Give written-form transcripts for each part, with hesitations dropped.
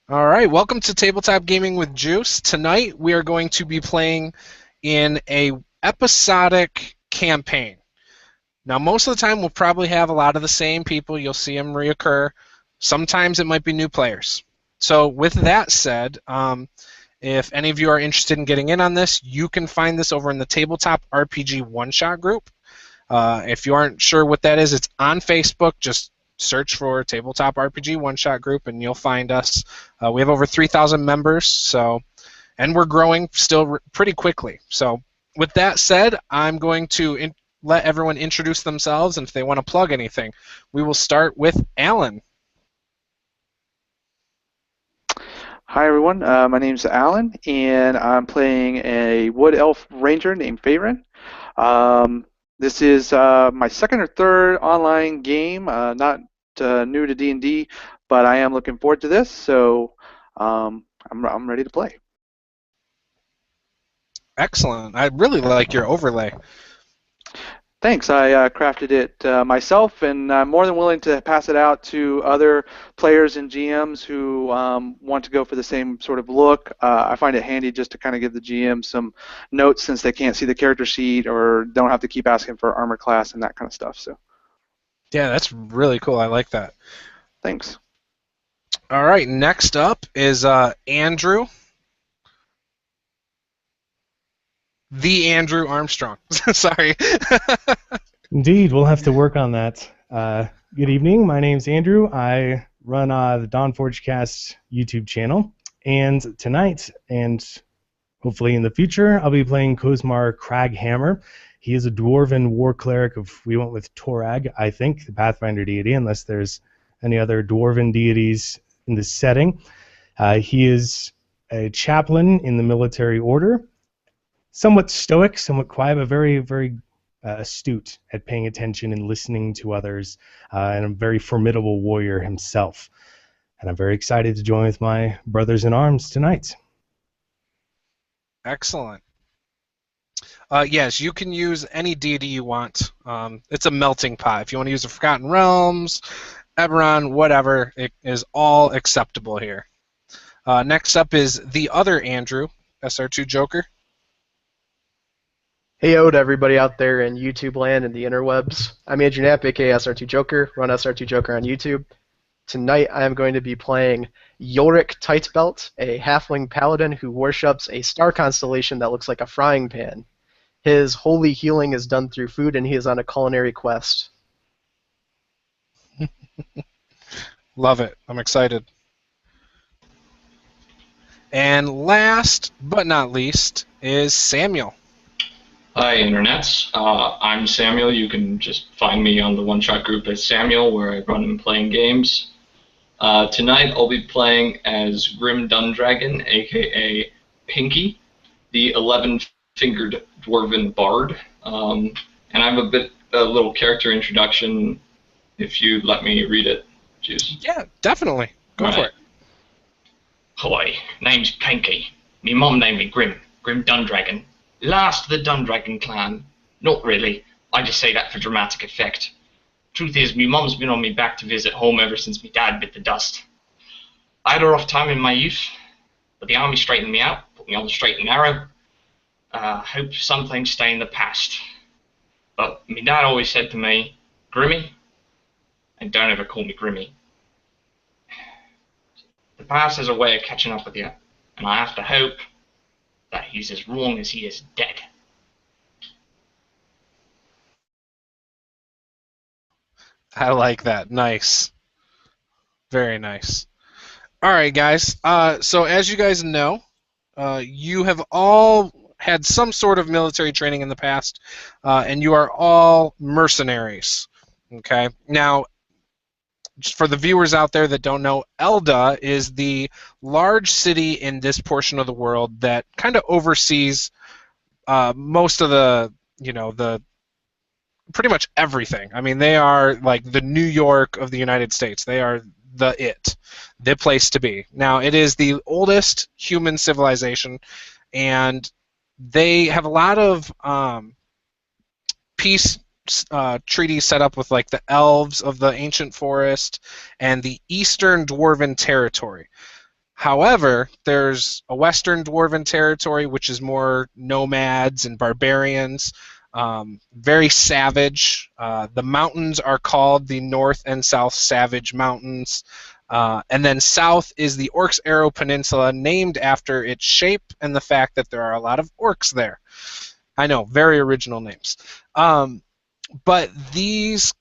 All right, welcome to Tabletop Gaming with Juice. Tonight we are going to be playing in a episodic campaign. Now, most of the time we'll probably have a lot of the same people. You'll see them reoccur. Sometimes it might be new players. So, with that said, if any of you are interested in getting in on this, you can find this over in the Tabletop RPG One-Shot group. If you aren't sure what that is, it's on Facebook. Just search for Tabletop RPG One Shot Group, and you'll find us. We have over 3,000 members, and we're growing still pretty quickly. So, with that said, I'm going to let everyone introduce themselves, and if they want to plug anything, we will start with Alan. Hi everyone, my name is Alan, and I'm playing a Wood Elf Ranger named Faerun. This is my second or third online game, not new to D&D, but I am looking forward to this, so I'm ready to play. Excellent. I really like your overlay. Thanks. I crafted it myself, and I'm more than willing to pass it out to other players and GMs who want to go for the same sort of look. I find it handy just to kind of give the GM some notes since they can't see the character sheet or don't have to keep asking for armor class and that kind of stuff. So, Yeah, that's really cool. I like that. thanks. All right, next up is Andrew. The Andrew Armstrong. Sorry. Indeed, we'll have to work on that. Good evening. My name's Andrew. I run the Dawn Forgecast YouTube channel, and tonight, and hopefully in the future, I'll be playing Cosmar Craghammer. He is a dwarven war cleric we went with Torag, I think, the Pathfinder deity, unless there's any other dwarven deities in this setting. He is a chaplain in the military order. Somewhat stoic, somewhat quiet, but very, very astute at paying attention and listening to others, and a very formidable warrior himself. And I'm very excited to join with my brothers in arms tonight. Excellent. Yes, you can use any deity you want. It's a melting pot. If you want to use the Forgotten Realms, Eberron, whatever, it is all acceptable here. Next up is the other Andrew, SR2 Joker. Hey yo to everybody out there in YouTube land and the interwebs. I'm Andrew Knapp, aka SR2 Joker, run SR2 Joker on YouTube. Tonight I am going to be playing Yorick Tightbelt, a halfling paladin who worships a star constellation that looks like a frying pan. His holy healing is done through food, and he is on a culinary quest. Love it. I'm excited. And last but not least is Samuel. Hi, Internets. I'm Samuel. You can just find me on the one-shot group as Samuel, where I run and playing games. Tonight I'll be playing as Grim Dundragon, aka Pinkie, the 11-fingered dwarven bard. And I have a little character introduction, if you'd let me read it, Juice. Yeah, definitely. Go for it. Hi, name's Pinkie. Me mum named me Grim Dundragon. Last of the Dundragon clan. Not really. I just say that for dramatic effect. Truth is, me mum's been on me back to visit home ever since me dad bit the dust. I had a rough time in my youth, but the army straightened me out, put me on the straight and narrow. Hope some things stay in the past. But me dad always said to me, Grimmy, and don't ever call me Grimmy. The past has a way of catching up with you, and I have to hope that he's as wrong as he is dead. I like that. Nice. Very nice. All right, guys. So as you guys know, you have all had some sort of military training in the past, and you are all mercenaries. Okay? Now, just for the viewers out there that don't know, Elda is the large city in this portion of the world that kind of oversees most of the pretty much everything. I mean, they are like the New York of the United States. They are the place to be. Now, it is the oldest human civilization, and they have a lot of peace treaties set up with like the elves of the ancient forest and the Eastern Dwarven territory. However, there's a western dwarven territory, which is more nomads and barbarians, very savage. The mountains are called the North and South Savage Mountains. And then south is the Orcs Arrow Peninsula, named after its shape and the fact that there are a lot of orcs there. I know, very original names. But these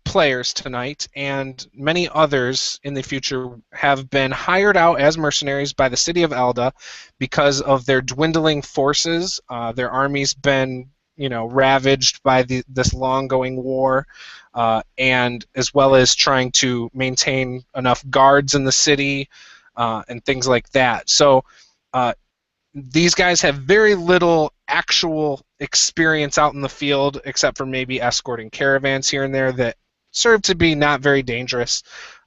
players tonight and many others in the future have been hired out as mercenaries by the city of Elda because of their dwindling forces. Their army's been, ravaged by this long-going war, and as well as trying to maintain enough guards in the city and things like that. So these guys have very little actual experience out in the field, except for maybe escorting caravans here and there that serve to be not very dangerous.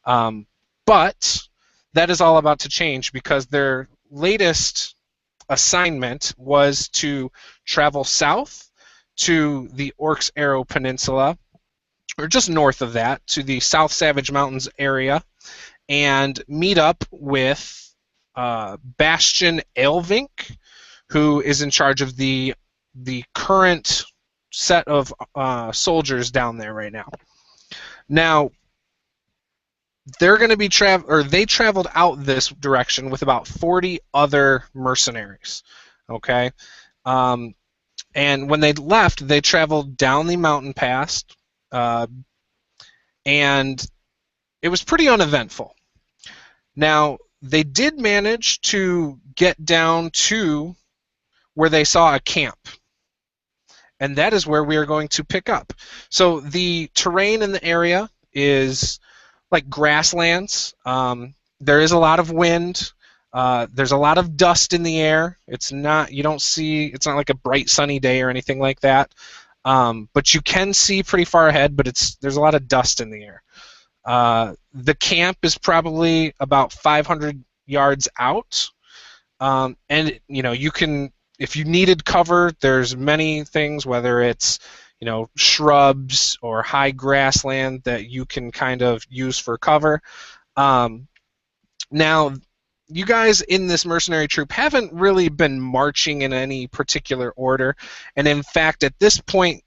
But that is all about to change because their latest assignment was to travel south to the Orcs Arrow Peninsula, or just north of that, to the South Savage Mountains area, and meet up with Bastion Aelvink, who is in charge of the current set of soldiers down there right now. Now, they're going to be they traveled out this direction with about 40 other mercenaries. Okay, and when they left, they traveled down the mountain pass, and it was pretty uneventful. Now, they did manage to get down to where they saw a camp, and that is where we are going to pick up. So the terrain in the area is like grasslands. There is a lot of wind. There's a lot of dust in the air. It's not like a bright sunny day or anything like that. But you can see pretty far ahead, but there's a lot of dust in the air. The camp is probably about 500 yards out, and you can, if you needed cover, there's many things, whether it's shrubs or high grassland that you can kind of use for cover. Now, you guys in this mercenary troop haven't really been marching in any particular order, and in fact, at this point,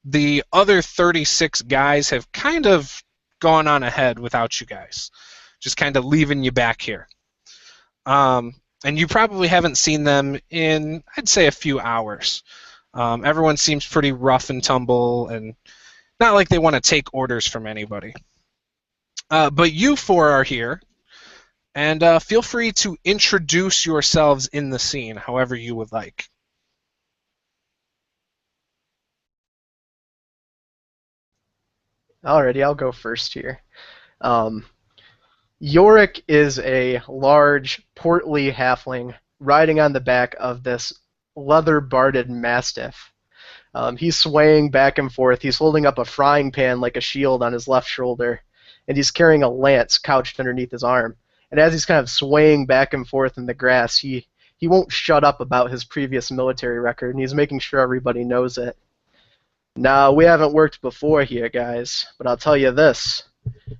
the other 36 guys have kind of gone on ahead without you guys, just kind of leaving you back here. And you probably haven't seen them in, I'd say, a few hours. Everyone seems pretty rough and tumble, and not like they want to take orders from anybody. But you four are here, and feel free to introduce yourselves in the scene however you would like. Alrighty, I'll go first here. Yorick is a large, portly halfling riding on the back of this leather-barded mastiff. He's swaying back and forth. He's holding up a frying pan like a shield on his left shoulder, and he's carrying a lance couched underneath his arm. And as he's kind of swaying back and forth in the grass, he won't shut up about his previous military record, and he's making sure everybody knows it. Now, we haven't worked before here, guys, but I'll tell you this.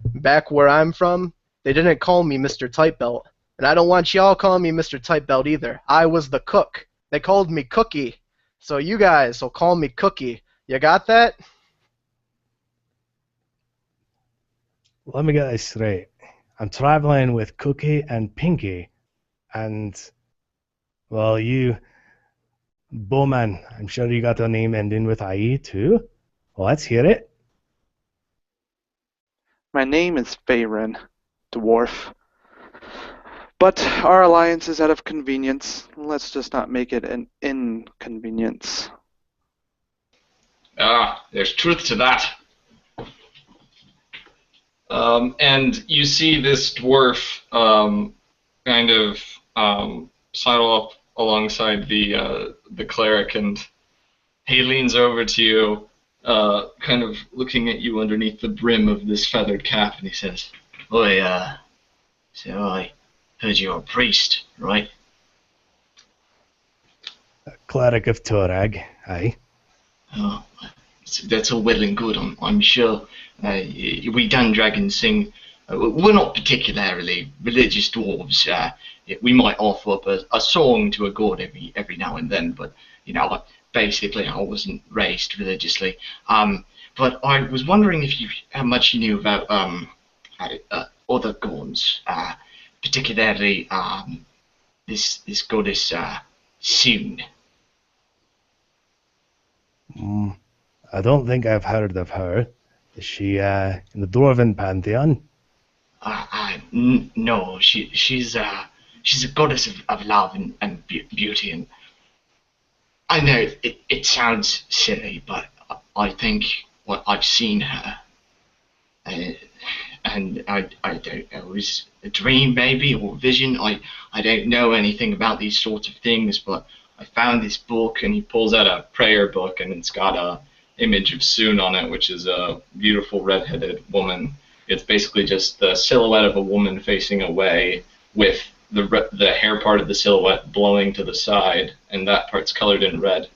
Back where I'm from, they didn't call me Mr. Tightbelt, and I don't want y'all calling me Mr. Tightbelt either. I was the cook. They called me Cookie, so you guys will call me Cookie. You got that? Let me get this straight. I'm traveling with Cookie and Pinkie, and, well, you... Bowman, I'm sure you got a name ending with IE too. Well, let's hear it. My name is Faerun, Dwarf. But our alliance is out of convenience. Let's just not make it an inconvenience. There's truth to that. And you see this dwarf kind of sidle up alongside the cleric, and he leans over to you, kind of looking at you underneath the brim of this feathered cap, and he says, "Oi, so I heard you're a priest, right?" A cleric of Torag, aye. Oh, that's all well and good, I'm sure. We Dundragon sing We're not particularly religious dwarves. We might offer up a song to a god every now and then, but basically I wasn't raised religiously. But I was wondering if how much you knew about other gods, particularly this goddess Soon. I don't think I've heard of her. Is she in the Dwarven pantheon? No, she's a goddess of love and beauty, and I know it sounds silly, but I think I've seen her, and I don't know, it was a dream maybe or vision. I don't know anything about these sorts of things, but I found this book, and he pulls out a prayer book, and it's got a image of Soon on it, which is a beautiful red-headed woman. It's basically just the silhouette of a woman facing away with the hair part of the silhouette blowing to the side, and that part's colored in red.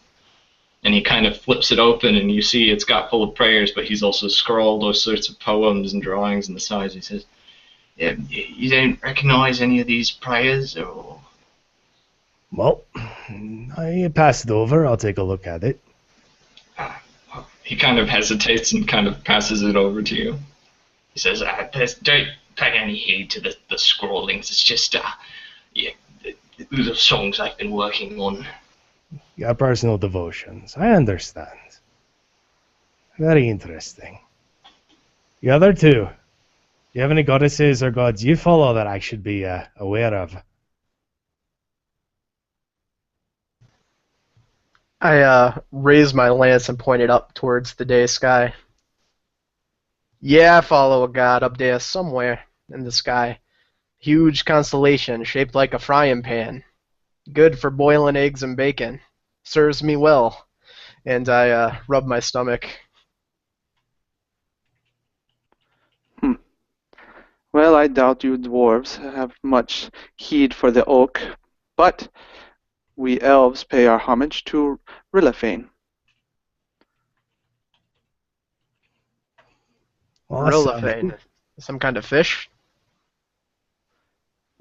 And he kind of flips it open, and you see it's got full of prayers, but he's also scrawled all sorts of poems and drawings on the sides. He says, yeah, you don't recognize any of these prayers, or? Well, I pass it over. I'll take a look at it. He kind of hesitates and kind of passes it over to you. He says, don't pay any heed to the scrawlings. It's just, the songs I've been working on. Your personal devotions. I understand. Very interesting. The other two. Do you have any goddesses or gods you follow that I should be aware of? I raised my lance and pointed up towards the day sky. Yeah, I follow a god up there somewhere in the sky. Huge constellation shaped like a frying pan. Good for boiling eggs and bacon. Serves me well. And I rub my stomach. Well, I doubt you dwarves have much heed for the oak, but we elves pay our homage to Rilliphane. Roleplaying. Some kind of fish?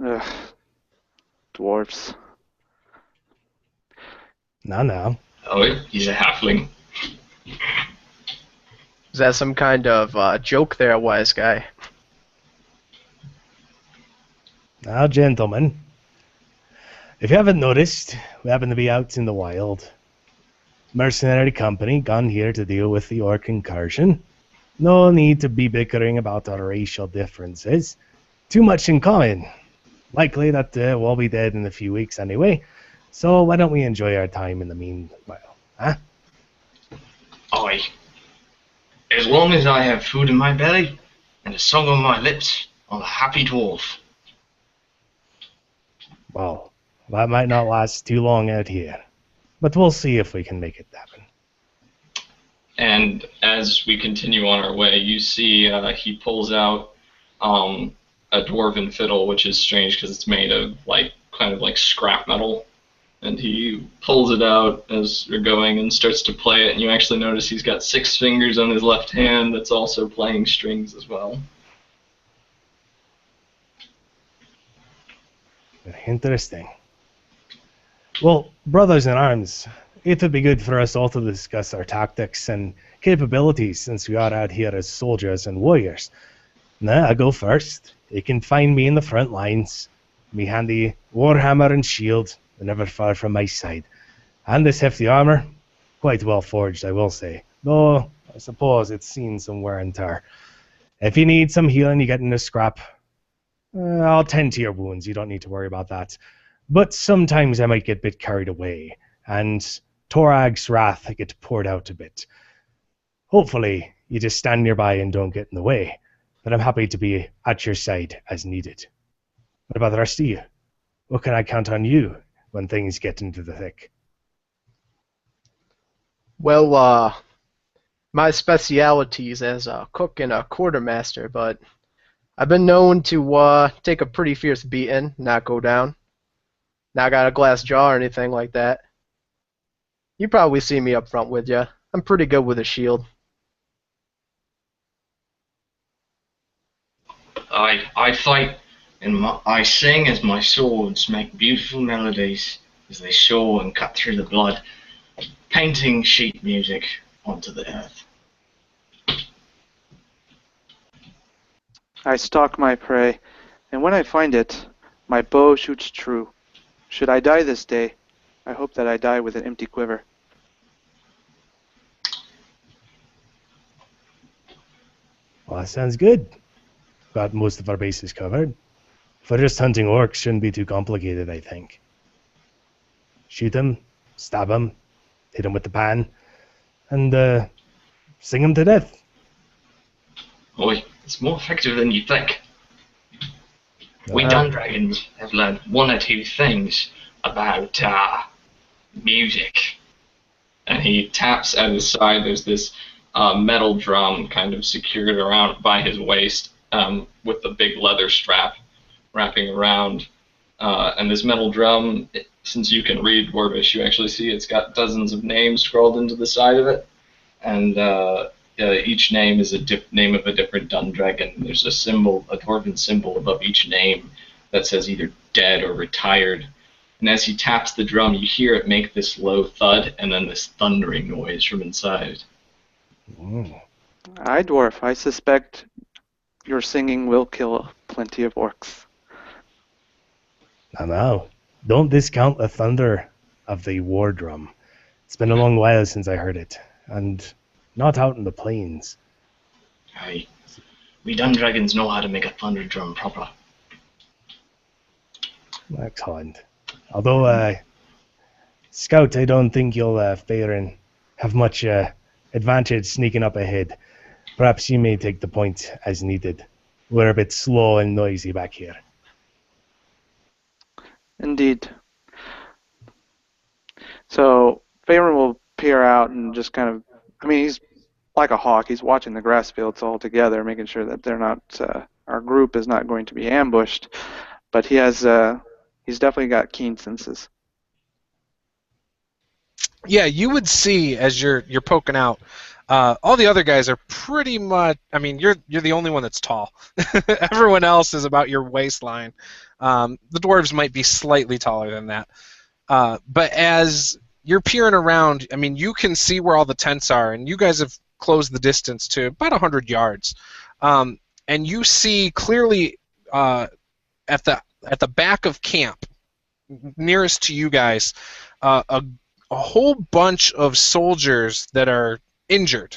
Ugh, dwarves. No. Oh, he's a halfling. Is that some kind of joke there, wise guy? Now, gentlemen, if you haven't noticed, we happen to be out in the wild. Mercenary company gone here to deal with the orc incursion. No need to be bickering about our racial differences. Too much in common. Likely that we'll be dead in a few weeks anyway, so why don't we enjoy our time in the meanwhile, huh? Aye. As long as I have food in my belly and a song on my lips, I'm a happy dwarf. Well, that might not last too long out here, but we'll see if we can make it happen. And as we continue on our way, you see he pulls out a dwarven fiddle, which is strange because it's made of kind of like scrap metal. And he pulls it out as you're going and starts to play it, and you actually notice he's got 6 fingers on his left hand that's also playing strings as well. Very interesting. Well, brothers in arms, it would be good for us all to discuss our tactics and capabilities since we are out here as soldiers and warriors. Now, I go first. You can find me in the front lines. Me handy warhammer and shield, they're never far from my side. And this hefty armor, quite well forged, I will say. Though, I suppose it's seen some wear and tear. If you need some healing, you get in a scrap. I'll tend to your wounds, you don't need to worry about that. But sometimes I might get a bit carried away, and Torag's wrath get poured out a bit. Hopefully, you just stand nearby and don't get in the way, but I'm happy to be at your side as needed. What about the rest of you? What can I count on you when things get into the thick? Well, my speciality is as a cook and a quartermaster, but I've been known to take a pretty fierce beating, not go down. Not got a glass jaw or anything like that. You probably see me up front with ya. I'm pretty good with a shield. I fight, and I sing as my swords make beautiful melodies as they soar and cut through the blood, painting sheet music onto the earth. I stalk my prey, and when I find it, my bow shoots true. Should I die this day, I hope that I die with an empty quiver. Well, that sounds good. Got most of our bases covered. For just hunting orcs shouldn't be too complicated, I think. Shoot them, stab them, hit them with the pan, and sing them to death. Boy, it's more effective than you think. We Dundragons have learned one or two things about music. And he taps at his side. There's this metal drum kind of secured around by his waist with a big leather strap wrapping around. And this metal drum, since you can read Dwarvish, you actually see it's got dozens of names scrawled into the side of it. And each name is a name of a different Dundragon. There's a symbol, a dwarven symbol above each name that says either dead or retired. And as he taps the drum, you hear it make this low thud and then this thundering noise from inside. Aye, Dwarf, I suspect your singing will kill plenty of orcs. Now, don't discount the thunder of the war drum. It's been a long while since I heard it, and not out in the plains. Aye. We Dundragons know how to make a thunder drum proper. Excellent. Although, Scout, I don't think you'll fare and have much advantage sneaking up ahead. Perhaps you may take the point as needed. We're a bit slow and noisy back here. Indeed. So, Faerun will peer out and just kind of, he's like a hawk. He's watching the grass fields all together, making sure that they're not, our group is not going to be ambushed. But he has, he's definitely got keen senses. Yeah, you would see as you're poking out. All the other guys are pretty much. You're the only one that's tall. Everyone else is about your waistline. The dwarves might be slightly taller than that. But as you're peering around, you can see where all the tents are, and you guys have closed the distance to about 100 yards. And you see clearly at the back of camp, nearest to you guys, a whole bunch of soldiers that are injured.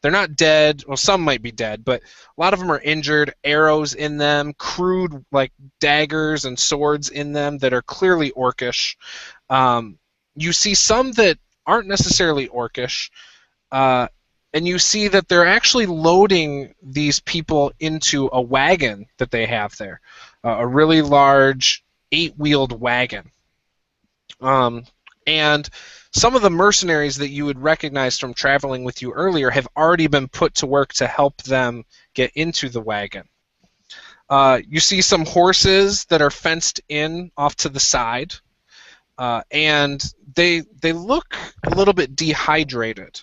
They're not dead. Well, some might be dead, but a lot of them are injured. Arrows in them, crude like daggers and swords in them that are clearly orcish. You see some that aren't necessarily orcish, and you see that they're actually loading these people into a wagon that they have there, a really large 8-wheeled wagon. And some of the mercenaries that you would recognize from traveling with you earlier have already been put to work to help them get into the wagon. You see some horses that are fenced in off to the side, and they look a little bit dehydrated.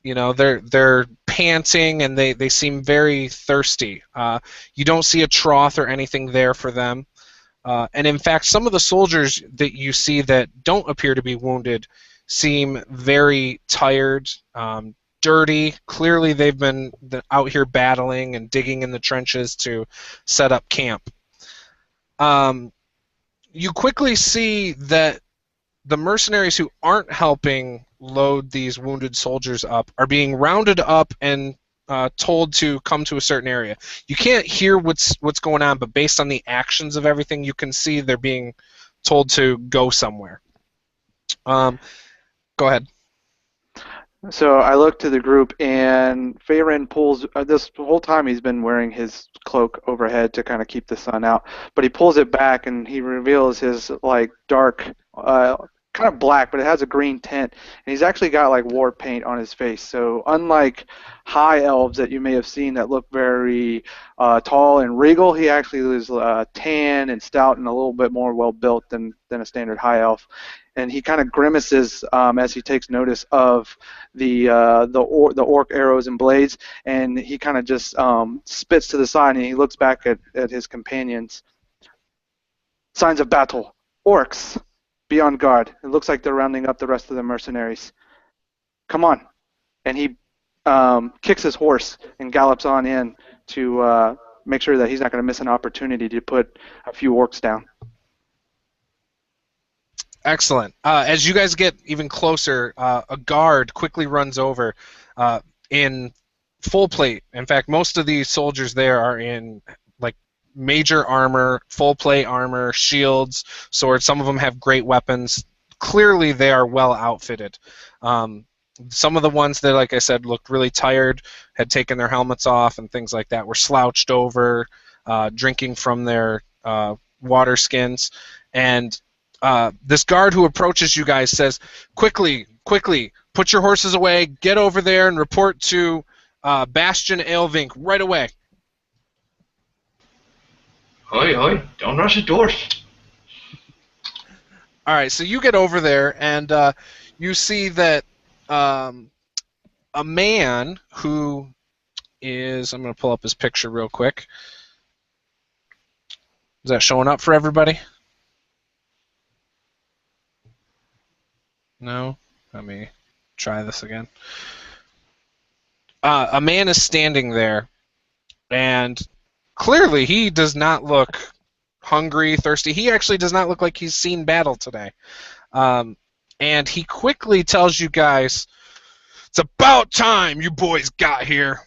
They're panting and they seem very thirsty. You don't see a trough or anything there for them. And in fact, some of the soldiers that you see that don't appear to be wounded seem very tired, dirty. Clearly they've been out here battling and digging in the trenches to set up camp. You quickly see that the mercenaries who aren't helping load these wounded soldiers up are being rounded up and told to come to a certain area. You can't hear what's going on, but based on the actions of everything, you can see they're being told to go somewhere. Go ahead. So I look to the group, and Faerun pulls, this whole time he's been wearing his cloak overhead to kind of keep the sun out, but he pulls it back and he reveals his dark kind of black, but it has a green tint, and he's actually got like war paint on his face. So unlike high elves that you may have seen that look very tall and regal, he actually is tan and stout and a little bit more well built than a standard high elf. And he kind of grimaces as he takes notice of the orc arrows and blades, and he kind of just spits to the side and he looks back at his companions. Signs of battle. Orcs. Be on guard. It looks like they're rounding up the rest of the mercenaries. Come on. And he kicks his horse and gallops on in to make sure that he's not going to miss an opportunity to put a few orcs down. Excellent. As you guys get even closer, a guard quickly runs over in full plate. In fact, most of these soldiers there are in like major armor, full plate armor, shields, swords. Some of them have great weapons. Clearly, they are well outfitted. Some of the ones that, like I said, looked really tired, had taken their helmets off and things like that, were slouched over, drinking from their water skins. And this guard who approaches you guys says, quickly, put your horses away, get over there and report to Bastion Aelvink right away. Hoi, don't rush a dwarf. All right, so you get over there, and you see that a man who is... I'm going to pull up his picture real quick. Is that showing up for everybody? No? Let me try this again. A man is standing there, and clearly he does not look hungry, thirsty. He actually does not look like he's seen battle today. And he quickly tells you guys, it's about time you boys got here.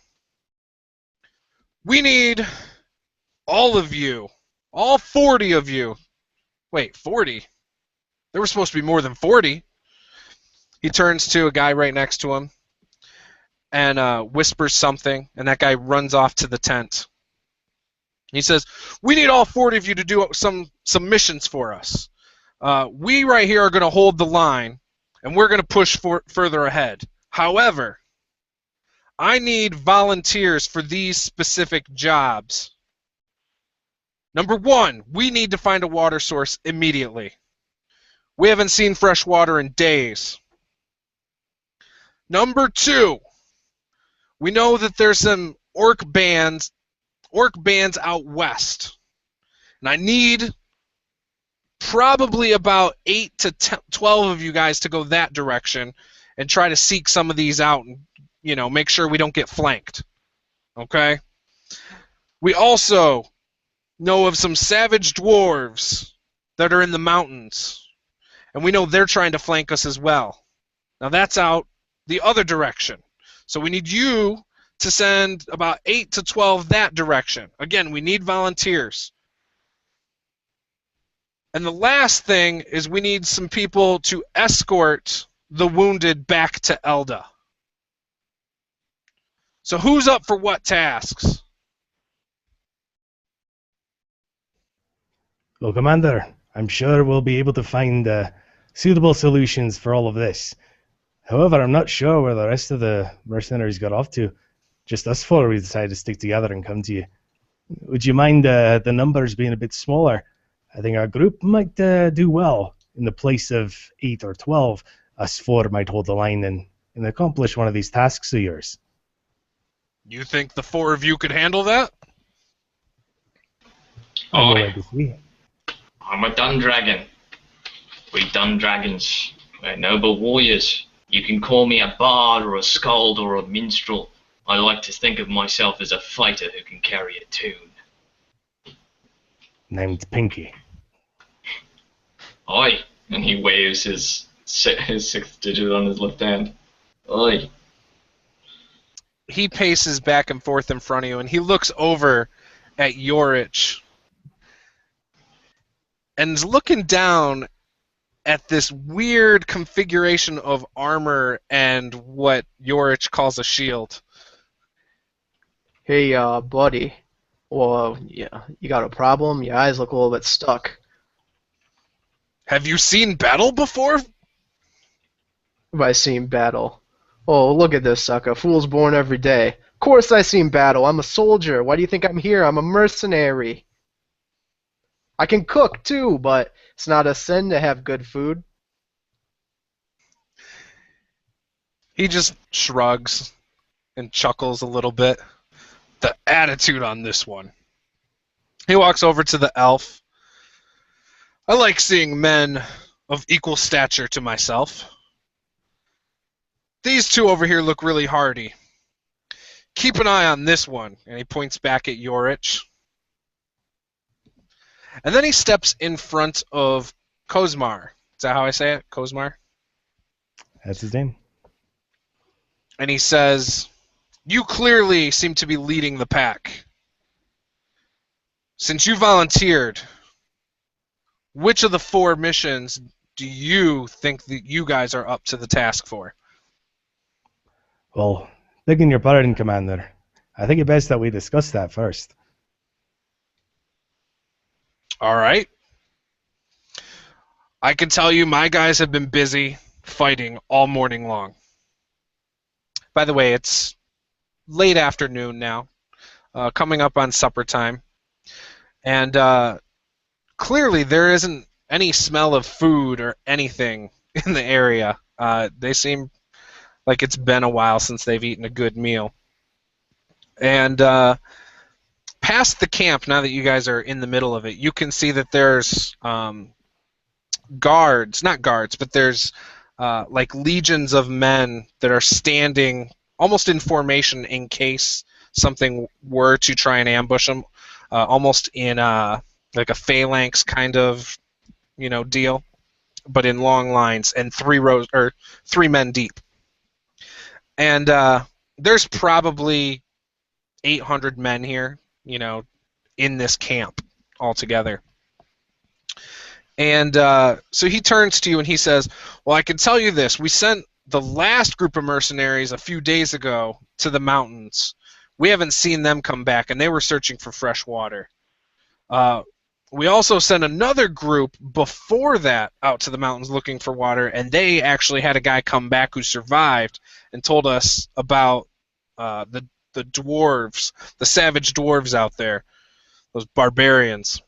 We need all of you, all 40 of you. Wait, 40? There were supposed to be more than 40. He turns to a guy right next to him and whispers something, and that guy runs off to the tent. He says, we need all 40 of you to do some missions for us. We right here are going to hold the line, and we're going to push further ahead. However, I need volunteers for these specific jobs. Number 1, we need to find a water source immediately. We haven't seen fresh water in days. Number 2, we know that there's some orc bands out west. And I need probably about 8 to 12 of you guys to go that direction and try to seek some of these out and, you know, make sure we don't get flanked. Okay? We also know of some savage dwarves that are in the mountains. And we know they're trying to flank us as well. Now that's out the other direction. So we need you to send about 8 to 12 that direction. Again, we need volunteers. And the last thing is we need some people to escort the wounded back to Elda. So who's up for what tasks? Well, Commander, I'm sure we'll be able to find suitable solutions for all of this. However, I'm not sure where the rest of the mercenaries got off to. Just us four, we decided to stick together and come to you. Would you mind the numbers being a bit smaller? I think our group might do well. In the place of 8 or 12, us four might hold the line and accomplish one of these tasks of yours. You think the 4 of you could handle that? Oh, I'm a Dundragon. We Dundragons, we're noble warriors. You can call me a bard or a skald or a minstrel. I like to think of myself as a fighter who can carry a tune. Named Pinkie. Oi, and he waves his 6th digit on his left hand. Oi. He paces back and forth in front of you, and he looks over at Yorich and is looking down at this weird configuration of armor and what Yorich calls a shield. Hey, buddy. Well, yeah, you got a problem? Your eyes look a little bit stuck. Have you seen battle before, Have I seen battle? Oh, look at this sucker. Fool's born every day. Of course I seen battle. I'm a soldier. Why do you think I'm here? I'm a mercenary. I can cook too, but it's not a sin to have good food. He just shrugs and chuckles a little bit. The attitude on this one. He walks over to the elf. I like seeing men of equal stature to myself. These two over here look really hardy. Keep an eye on this one. And he points back at Yorich. And then he steps in front of Kozmar. Is that how I say it? Kozmar? That's his name. And he says, you clearly seem to be leading the pack. Since you volunteered, which of the 4 missions do you think that you guys are up to the task for? Well, begging your pardon, Commander. I think it's best that we discuss that first. All right. I can tell you my guys have been busy fighting all morning long. By the way, it's late afternoon now, coming up on supper time. And clearly there isn't any smell of food or anything in the area. They seem like it's been a while since they've eaten a good meal. And past the camp, now that you guys are in the middle of it, you can see that there's guards, not guards, but there's like legions of men that are standing almost in formation in case something were to try and ambush them, almost in like a phalanx kind of, deal, but in long lines and 3 rows or 3 men deep. And there's probably 800 men here, in this camp altogether. And so he turns to you and he says, well, I can tell you this. We sent the last group of mercenaries a few days ago to the mountains. We haven't seen them come back, and they were searching for fresh water. We also sent another group before that out to the mountains looking for water, and they actually had a guy come back who survived and told us about the dwarves, the savage dwarves out there, those barbarians.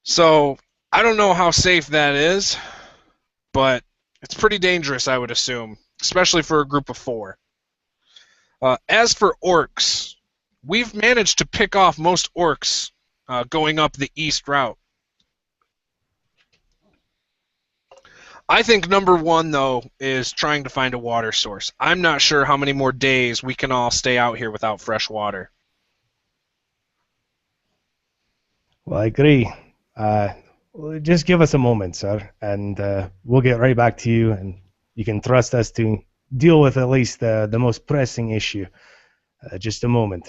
So I don't know how safe that is, but it's pretty dangerous, I would assume, especially for a group of 4. As for orcs, we've managed to pick off most orcs going up the east route. I think number 1, though, is trying to find a water source. I'm not sure how many more days we can all stay out here without fresh water. Well, I agree. Just give us a moment, sir, and we'll get right back to you, and you can trust us to deal with at least the most pressing issue. Just a moment,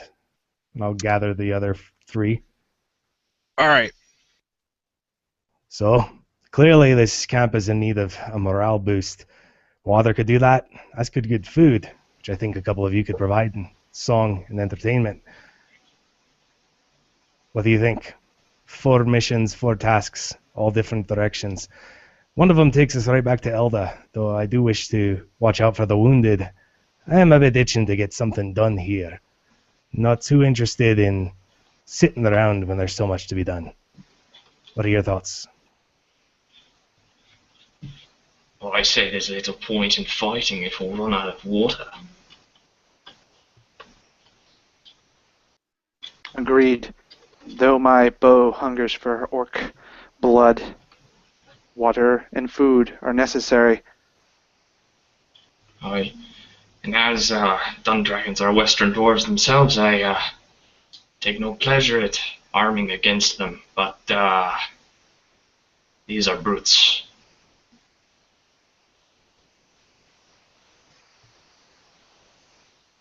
and I'll gather the other 3. All right. So, clearly this camp is in need of a morale boost. Water could do that, as could good food, which I think a couple of you could provide, and song and entertainment. What do you think? 4 missions, 4 tasks, all different directions. One of them takes us right back to Elda, though I do wish to watch out for the wounded. I am a bit itching to get something done here. Not too interested in sitting around when there's so much to be done. What are your thoughts? Well, I say there's little point in fighting if we'll run out of water. Agreed. Though my bow hungers for orc blood, water and food are necessary. Aye. And as Dundragons are Western dwarves themselves, I take no pleasure at arming against them, but these are brutes.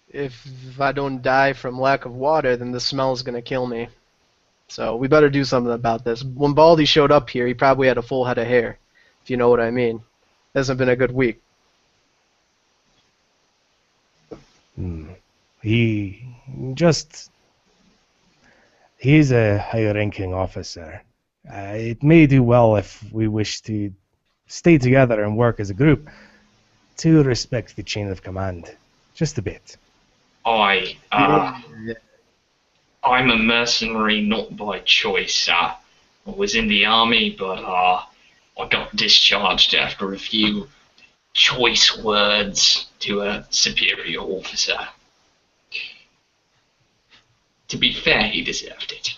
If I don't die from lack of water, then the smell is going to kill me. So we better do something about this. When Baldy showed up here, he probably had a full head of hair, if you know what I mean. It hasn't been a good week. He's a high-ranking officer. It may do well if we wish to stay together and work as a group, to respect the chain of command. Just a bit. I'm a mercenary not by choice, sir. I was in the army, but I got discharged after a few choice words to a superior officer. To be fair, he deserved it.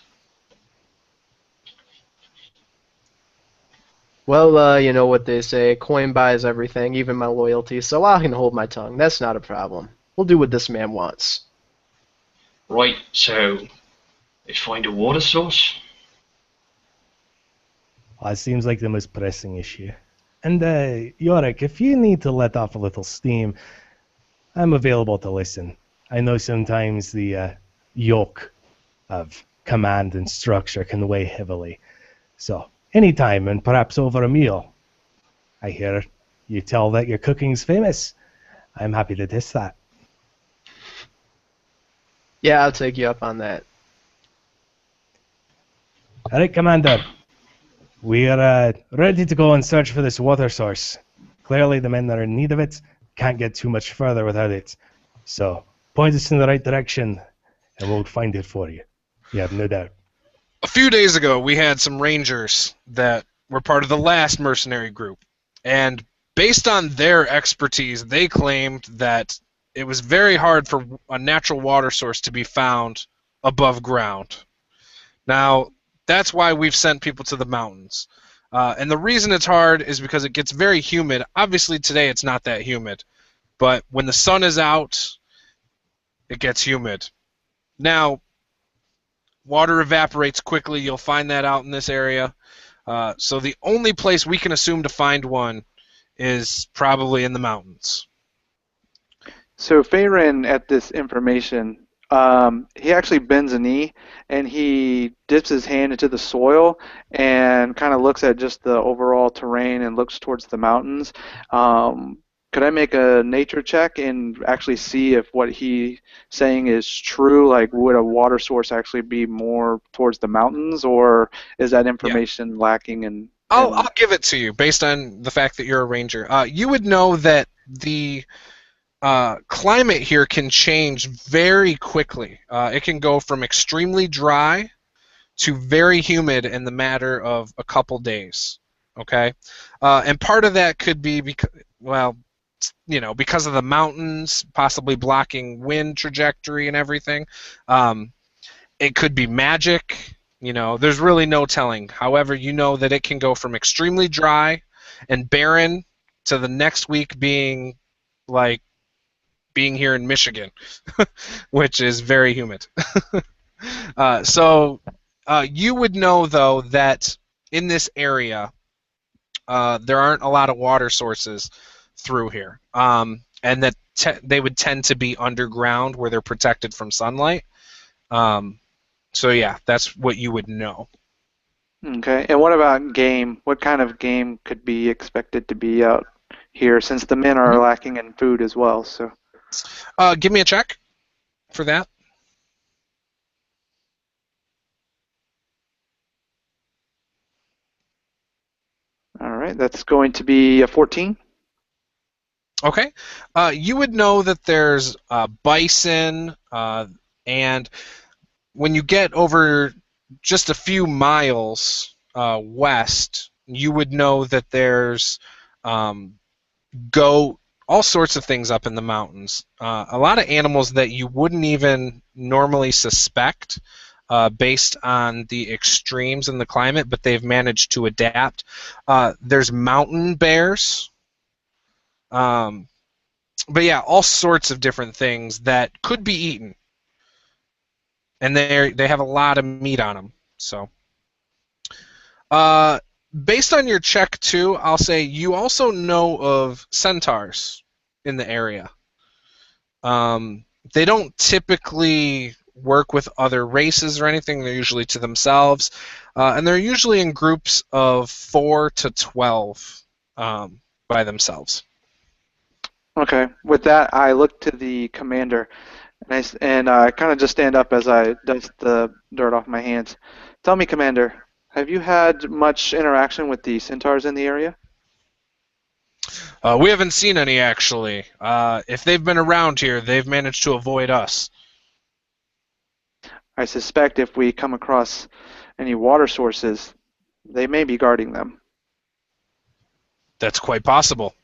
Well, you know what they say, coin buys everything, even my loyalty, so I can hold my tongue. That's not a problem. We'll do what this man wants. Right, so let's find a water source. Well, it seems like the most pressing issue. And, Yorick, if you need to let off a little steam, I'm available to listen. I know sometimes the yoke of command and structure can weigh heavily. So, anytime, and perhaps over a meal. I hear you tell that your cooking's famous. I'm happy to test that. Yeah, I'll take you up on that. All right, Commander. We're ready to go and search for this water source. Clearly, the men that are in need of it can't get too much further without it. So, point us in the right direction, and we'll find it for you. You have no doubt. A few days ago, we had some rangers that were part of the last mercenary group. And based on their expertise, they claimed that it was very hard for a natural water source to be found above ground. Now, that's why we've sent people to the mountains. And the reason it's hard is because it gets very humid. Obviously, today it's not that humid. But when the sun is out, it gets humid. Now, water evaporates quickly. You'll find that out in this area. So the only place we can assume to find one is probably in the mountains. So Feyrin, at this information, he actually bends a knee and he dips his hand into the soil and kind of looks at just the overall terrain and looks towards the mountains. Could I make a nature check and actually see if what he's saying is true? Like, would a water source actually be more towards the mountains, or is that information lacking? I'll give it to you based on the fact that you're a ranger. You would know that the climate here can change very quickly. It can go from extremely dry to very humid in the matter of a couple days. Okay, and part of that could be because, well, you know, because of the mountains possibly blocking wind trajectory and everything. It could be magic. You know, there's really no telling. However, you know that it can go from extremely dry and barren to the next week being like being here in Michigan, which is very humid. So you would know, though, that in this area there aren't a lot of water sources through here, and that they would tend to be underground where they're protected from sunlight. So yeah, that's what you would know. Okay, and what about game? What kind of game could be expected to be out here, since the men are lacking in food as well? So, give me a check for that. all right, that's going to be a 14. Okay. You would know that there's bison, and when you get over just a few miles west, you would know that there's goat, all sorts of things up in the mountains. A lot of animals that you wouldn't even normally suspect based on the extremes in the climate, but they've managed to adapt. There's mountain bears. But yeah, all sorts of different things that could be eaten, and they have a lot of meat on them. So, based on your check too, I'll say you also know of centaurs in the area. They don't typically work with other races or anything. They're usually to themselves, and they're usually in groups of 4 to 12 by themselves. Okay, with that, I look to the commander, and I kind of just stand up as I dust the dirt off my hands. Tell me, Commander, have you had much interaction with the centaurs in the area? We haven't seen any, actually. If they've been around here, they've managed to avoid us. I suspect if we come across any water sources, they may be guarding them. That's quite possible.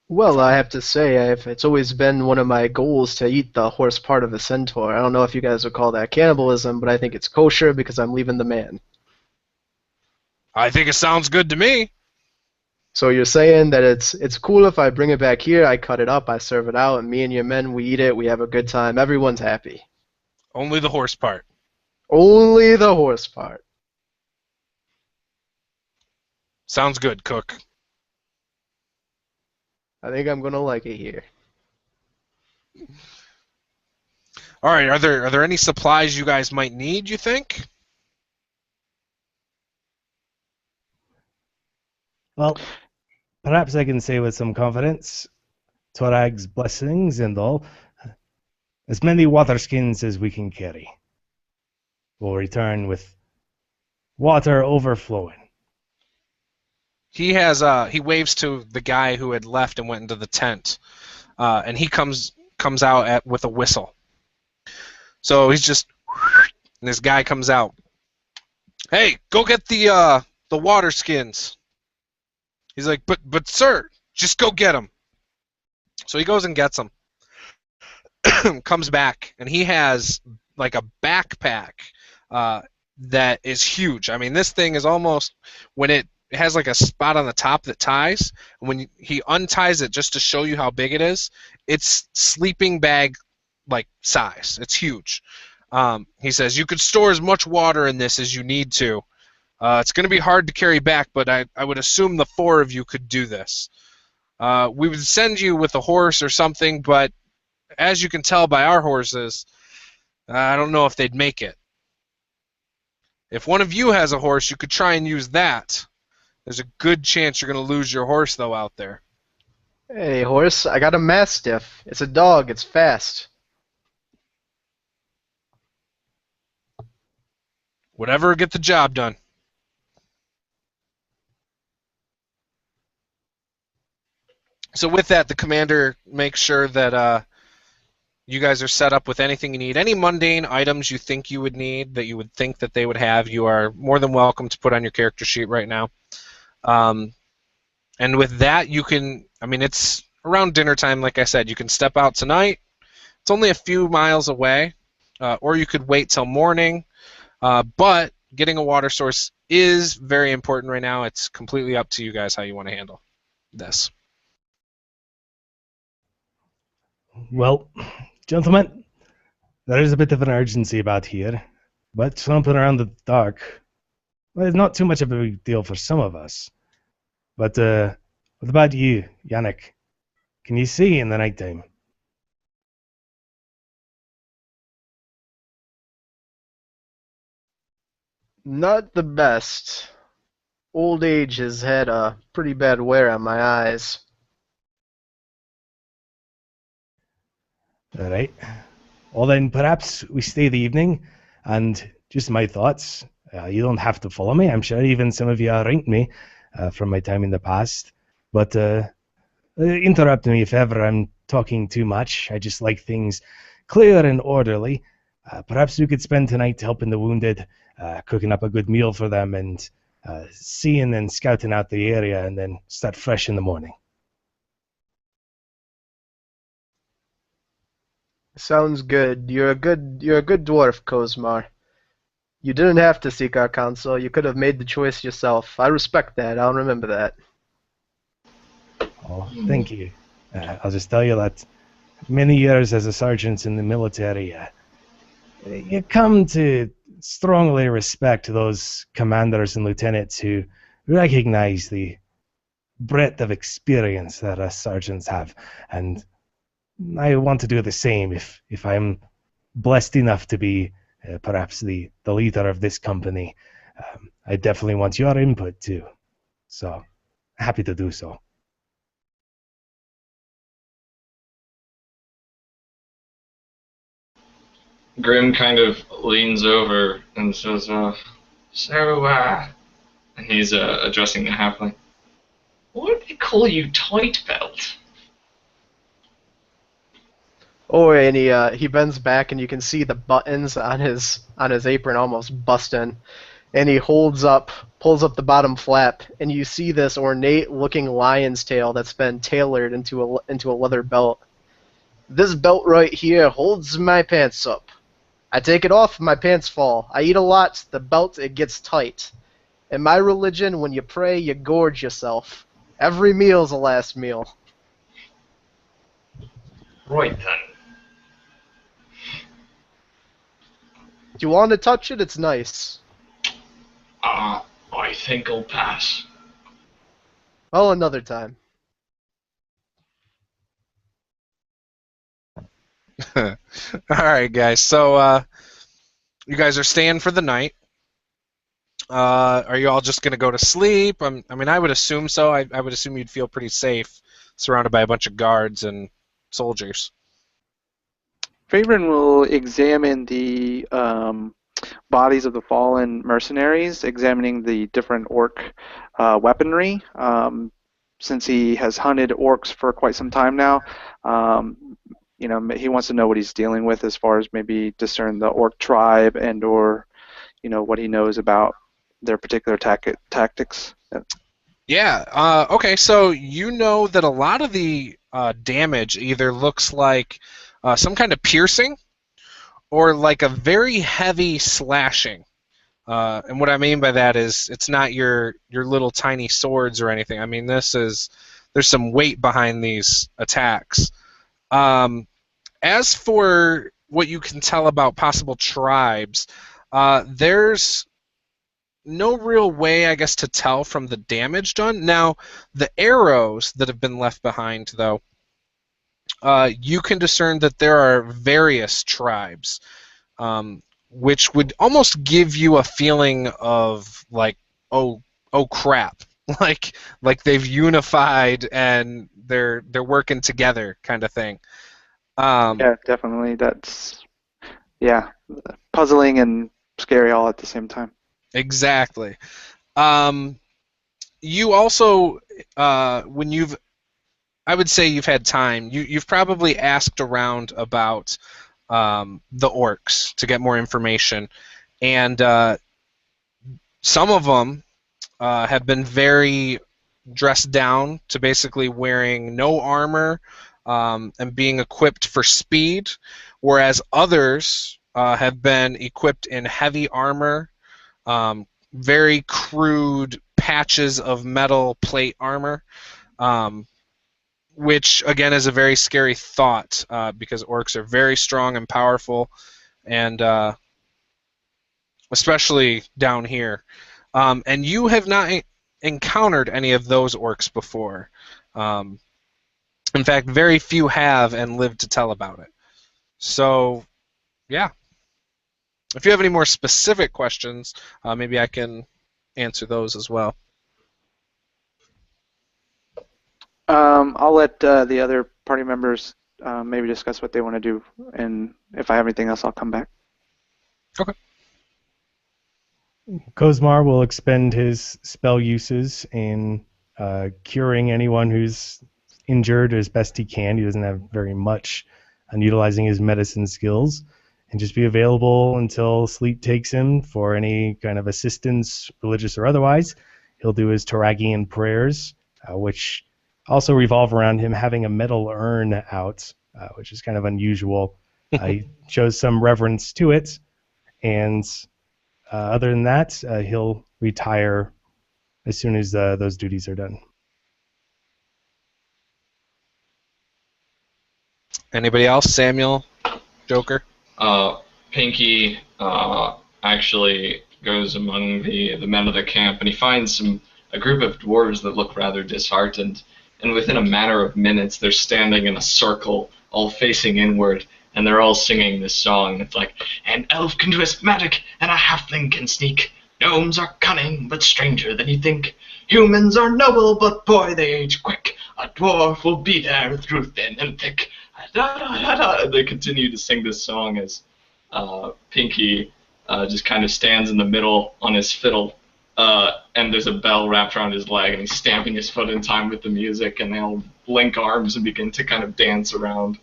Well, I have to say, it's always been one of my goals to eat the horse part of the centaur. I don't know if you guys would call that cannibalism, but I think it's kosher because I'm leaving the man. I think it sounds good to me. So you're saying that it's cool if I bring it back here, I cut it up, I serve it out, and me and your men, we eat it, we have a good time, everyone's happy. Only the horse part. Only the horse part. Sounds good, Cook. I think I'm gonna like it here. All right, are there any supplies you guys might need, you think? Well, perhaps I can say with some confidence, Torag's blessings and all, as many water skins as we can carry. We'll return with water overflowing. He waves to the guy who had left and went into the tent, and he comes out with a whistle. So he's just, and this guy comes out. Hey, go get the water skins. He's like, but sir, just go get them. So he goes and gets them. Comes back, and he has like a backpack that is huge. I mean, this thing is almost, when it has like a spot on the top that ties. When he unties it just to show you how big it is, it's sleeping bag like size. It's huge. He says you could store as much water in this as you need to. It's going to be hard to carry back, but I would assume the 4 of you could do this. We would send you with a horse or something, but as you can tell by our horses, I don't know if they'd make it. If one of you has a horse, you could try and use that. There's a good chance you're going to lose your horse, though, out there. Hey, horse, I got a mastiff. It's a dog, it's fast. Whatever, get the job done. So with that, the commander makes sure that you guys are set up with anything you need. Any mundane items you think you would need, that you would think that they would have, you are more than welcome to put on your character sheet right now. And with that, you can, I mean, it's around dinner time, like I said. You can step out tonight. It's only a few miles away, or you could wait till morning. But getting a water source is very important right now. It's completely up to you guys how you want to handle this. Well, gentlemen, there is a bit of an urgency about here, but something around the dark, well, it's not too much of a big deal for some of us. But what about you, Yannick? Can you see in the nighttime? Not the best. Old age has had a pretty bad wear on my eyes. All right. Well, then perhaps we stay the evening, and just my thoughts. You don't have to follow me. I'm sure even some of you ranked me from my time in the past. But interrupt me if ever I'm talking too much. I just like things clear and orderly. Perhaps we could spend tonight helping the wounded, cooking up a good meal for them, and seeing and scouting out the area, and then start fresh in the morning. Sounds good. You're a good dwarf, Kozmar. You didn't have to seek our counsel. You could have made the choice yourself. I respect that. I'll remember that. Oh, thank you. I'll just tell you that many years as a sergeant in the military, you come to strongly respect those commanders and lieutenants who recognize the breadth of experience that us sergeants have. And I want to do the same if I'm blessed enough to be perhaps the leader of this company. I definitely want your input too. So, happy to do so. Grim kind of leans over and says, and he's addressing the halfling. Why do they call you Tight Belt? Oh, and he bends back, and you can see the buttons on his apron almost busting. And he pulls up the bottom flap, and you see this ornate-looking lion's tail that's been tailored into a leather belt. This belt right here holds my pants up. I take it off, my pants fall. I eat a lot, the belt it gets tight. In my religion, when you pray, you gorge yourself. Every meal's a last meal. Right then. Do you want to touch it? It's nice. I think I'll pass. Well, another time. All right, guys. So you guys are staying for the night. Are you all just gonna go to sleep? I mean, I would assume so. I would assume you'd feel pretty safe, surrounded by a bunch of guards and soldiers. Favorite will examine the bodies of the fallen mercenaries, examining the different orc weaponry. Since he has hunted orcs for quite some time now, he wants to know what he's dealing with as far as maybe discern the orc tribe and/or what he knows about their particular tactics. Yeah. Okay. So you know that a lot of the damage either looks like some kind of piercing or like a very heavy slashing. And what I mean by that is it's not your little tiny swords or anything. I mean, there's some weight behind these attacks. As for what you can tell about possible tribes, there's no real way, I guess, to tell from the damage done. Now, the arrows that have been left behind, though, you can discern that there are various tribes, which would almost give you a feeling of like, oh crap, like they've unified and they're working together, kind of thing. Yeah, definitely. That's puzzling and scary all at the same time. Exactly. You also, I would say you've had time. You've probably asked around about the orcs to get more information, and some of them have been very dressed down to basically wearing no armor and being equipped for speed, whereas others have been equipped in heavy armor, very crude patches of metal plate armor, which again is a very scary thought because orcs are very strong and powerful, and especially down here. And you have not encountered any of those orcs before. In fact, very few have and lived to tell about it. So, yeah. If you have any more specific questions, maybe I can answer those as well. I'll let the other party members maybe discuss what they want to do, and if I have anything else, I'll come back. Okay. Kozmar will expend his spell uses in curing anyone who's injured as best he can. He doesn't have very much on utilizing his medicine skills, and just be available until sleep takes him for any kind of assistance, religious or otherwise. He'll do his Toragian prayers, which also revolve around him having a metal urn out, which is kind of unusual. He shows some reverence to it, and other than that, he'll retire as soon as those duties are done. Anybody else? Samuel? Joker? Pinkie actually goes among the men of the camp, and he finds a group of dwarves that look rather disheartened. And within a matter of minutes, they're standing in a circle, all facing inward, and they're all singing this song. It's like, an elf can twist magic, and a halfling can sneak. Gnomes are cunning, but stranger than you think. Humans are noble, but boy, they age quick. A dwarf will be there through thin and thick. Da, da, da, da. They continue to sing this song as Pinkie just kind of stands in the middle on his fiddle, and there's a bell wrapped around his leg, and he's stamping his foot in time with the music, and they'll link arms and begin to kind of dance around.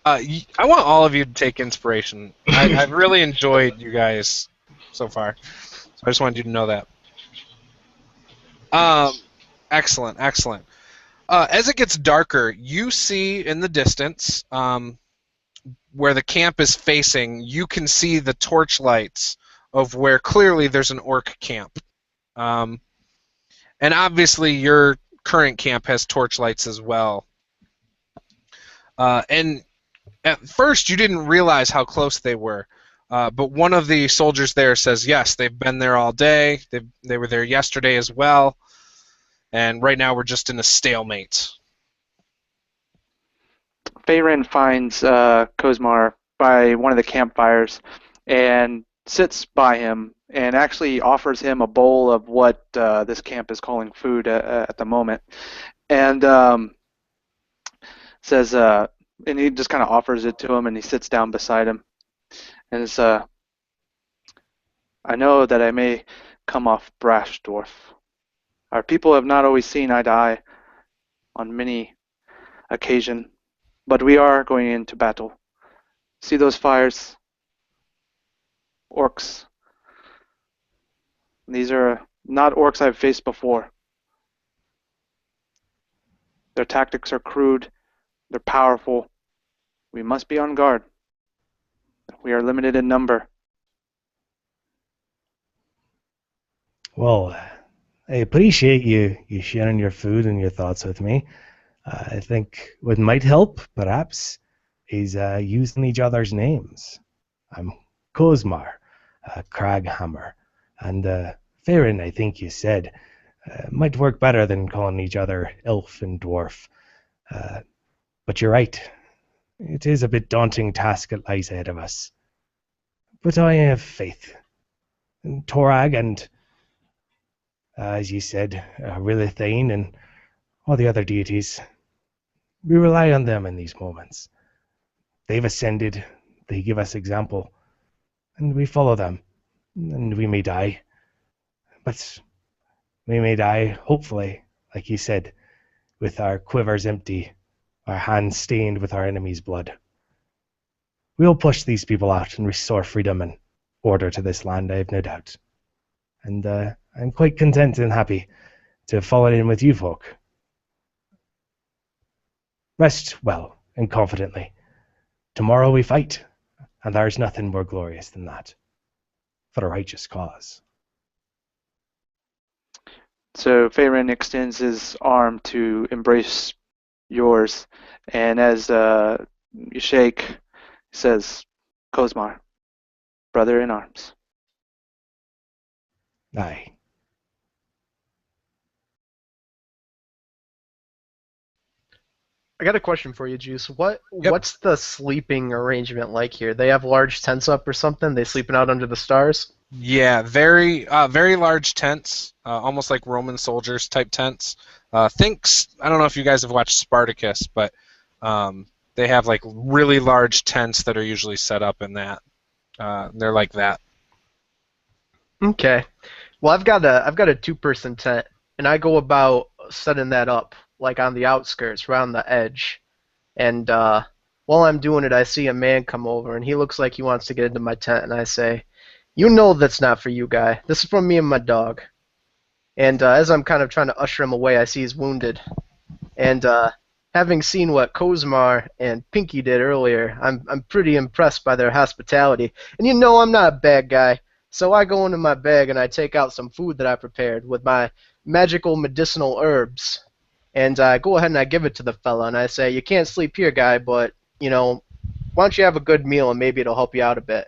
I want all of you to take inspiration. I've really enjoyed you guys so far. So I just wanted you to know that. Excellent, excellent. As it gets darker, you see in the distance where the camp is facing, you can see the torch lights of where clearly there's an orc camp. And obviously your current camp has torch lights as well. And at first you didn't realize how close they were. But one of the soldiers there says, yes, they've been there all day. They were there yesterday as well. And right now we're just in a stalemate. Feyrin finds Kozmar by one of the campfires and sits by him and actually offers him a bowl of what this camp is calling food at the moment. And says, and he just kind of offers it to him, and he sits down beside him. And it's, I know that I may come off brash, Dwarf. Our people have not always seen eye to eye on many occasions, but we are going into battle. See those fires? Orcs. These are not orcs I've faced before. Their tactics are crude. They're powerful. We must be on guard. We are limited in number. Well, I appreciate you sharing your food and your thoughts with me. I think what might help, perhaps, is using each other's names. I'm Kozmar, Craghammer, and Feyrin, I think you said, might work better than calling each other elf and dwarf. But you're right. It is a bit daunting task that lies ahead of us. But I have faith in Torag and, as you said, Rilithane and all the other deities. We rely on them in these moments. They've ascended, they give us example, and we follow them. And we may die. But we may die, hopefully, like you said, with our quivers empty, our hands stained with our enemy's blood. We'll push these people out and restore freedom and order to this land, I have no doubt. And I'm quite content and happy to have fallen in with you folk. Rest well and confidently. Tomorrow we fight, and there's nothing more glorious than that, for a righteous cause. So Feyrin extends his arm to embrace yours, and as you shake, he says, Kozmar, brother in arms. Aye. I got a question for you, Juice. What's the sleeping arrangement like here? They have large tents up or something? They sleeping out under the stars? Yeah, very large tents, almost like Roman soldiers type tents. I don't know if you guys have watched Spartacus, but they have like really large tents that are usually set up in that. They're like that. Okay. Well, I've got a 2-person tent, and I go about setting that up like on the outskirts, around the edge. And while I'm doing it, I see a man come over, and he looks like he wants to get into my tent, and I say, "You know that's not for you, guy. This is from me and my dog." And as I'm kind of trying to usher him away, I see he's wounded. And having seen what Kozmar and Pinkie did earlier, I'm pretty impressed by their hospitality. And you know I'm not a bad guy, so I go into my bag and I take out some food that I prepared with my magical medicinal herbs. And I go ahead and I give it to the fella, and I say, "You can't sleep here, guy, but, you know, why don't you have a good meal and maybe it'll help you out a bit."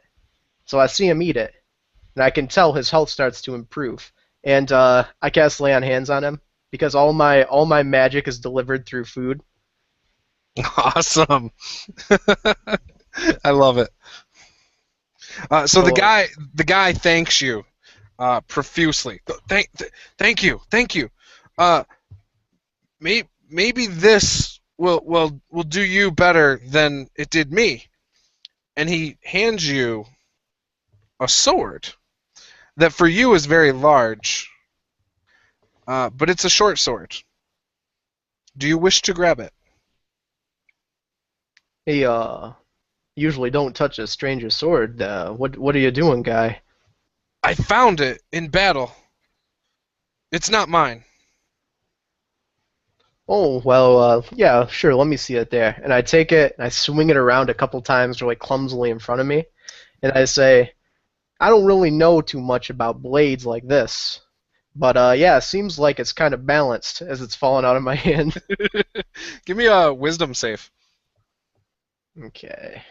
So I see him eat it, and I can tell his health starts to improve. And I cast Lay on Hands on him, because all my magic is delivered through food. Awesome. I love it. So the guy thanks you profusely. Thank you. Maybe this will do you better than it did me. And he hands you a sword that for you is very large, but it's a short sword. Do you wish to grab it? Hey, usually don't touch a stranger's sword. What are you doing, guy? I found it in battle. It's not mine. Oh, well, yeah, sure, let me see it there. And I take it, and I swing it around a couple times really clumsily in front of me, and I say, I don't really know too much about blades like this. But, yeah, it seems like it's kind of balanced as it's falling out of my hand. Give me a wisdom save. Okay.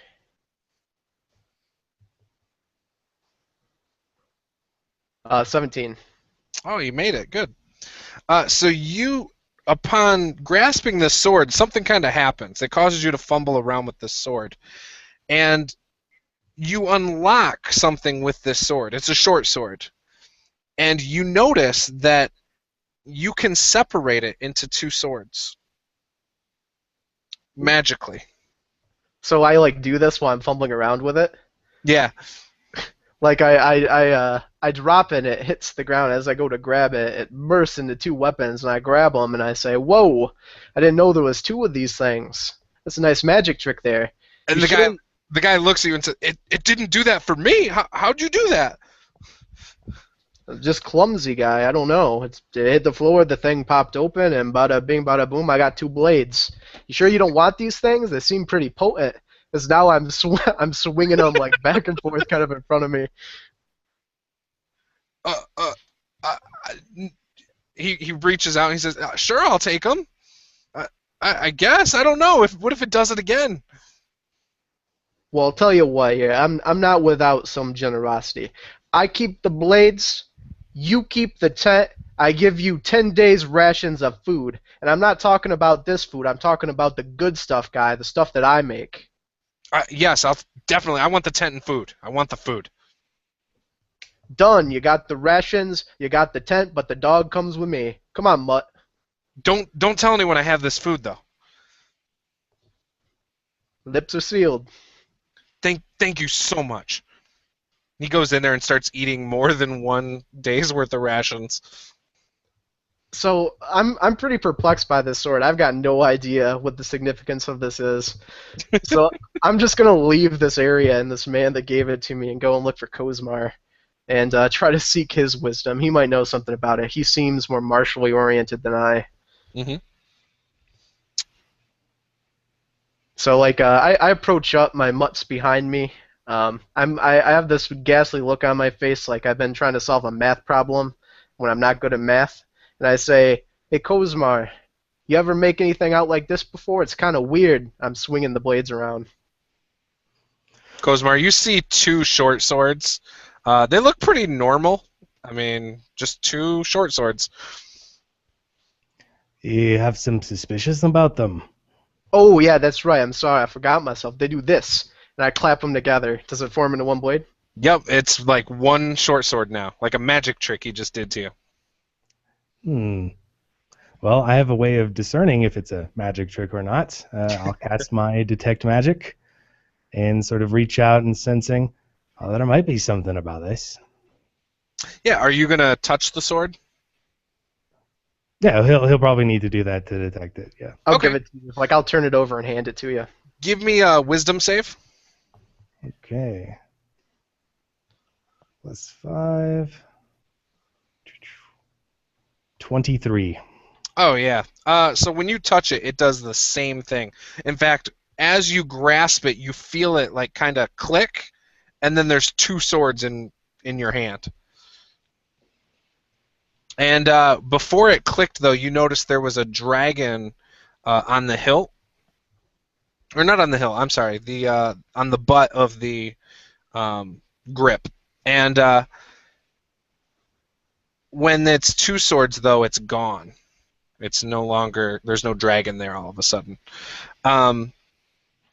17. Oh, you made it. Good. So you, upon grasping this sword, something kind of happens. It causes you to fumble around with this sword. And you unlock something with this sword. It's a short sword. And you notice that you can separate it into two swords. Magically. So I, like, do this while I'm fumbling around with it? Yeah. Like, I drop it, and it hits the ground. As I go to grab it, it bursts into two weapons, and I grab them, and I say, whoa, I didn't know there was two of these things. That's a nice magic trick there. And the guy looks at you and says, it didn't do that for me. How'd you do that? Just clumsy guy, I don't know. It hit the floor, the thing popped open, and bada bing, bada boom, I got two blades. You sure you don't want these things? They seem pretty potent. Because now I'm swinging them like back and forth kind of in front of me. He reaches out and he says, sure, I'll take them. I guess. I don't know. What if it does it again? Well, I'll tell you what here. I'm not without some generosity. I keep the blades, you keep the tent, I give you 10 days rations of food. And I'm not talking about this food, I'm talking about the good stuff, guy, the stuff that I make. Yes, I'll definitely. I want the tent and food. I want the food. Done. You got the rations, you got the tent, but the dog comes with me. Come on, mutt. Don't tell anyone I have this food though. Lips are sealed. Thank you so much. He goes in there and starts eating more than one day's worth of rations. So I'm pretty perplexed by this sword. I've got no idea what the significance of this is. So I'm just gonna leave this area and this man that gave it to me and go and look for Kozmar and try to seek his wisdom. He might know something about it. He seems more martially oriented than I. Mm-hmm. So like I approach up, my mutt's behind me. I have this ghastly look on my face, like I've been trying to solve a math problem when I'm not good at math. And I say, hey, Kozmar, you ever make anything out like this before? It's kind of weird. I'm swinging the blades around. Kozmar, you see two short swords. They look pretty normal. I mean, just two short swords. You have some suspicious about them. Oh, yeah, that's right. I'm sorry. I forgot myself. They do this. And I clap them together. Does it form into one blade? Yep, it's like one short sword now. Like a magic trick he just did to you. Well, I have a way of discerning if it's a magic trick or not. I'll cast my detect magic and sort of reach out and sensing, oh, there might be something about this. Yeah, are you gonna touch the sword? Yeah, he'll probably need to do that to detect it. Yeah. I'll Okay. give it to you. Like I'll turn it over and hand it to you. Give me a wisdom save. Okay. +5. 23. Oh yeah. So when you touch it, it does the same thing. In fact, as you grasp it, you feel it like kind of click, and then there's two swords in your hand. And before it clicked, though, you noticed there was a dragon on the hilt, or not on the hilt. I'm sorry, the on the butt of the grip. And when it's two swords, though, it's gone. It's no longer. There's no dragon there all of a sudden.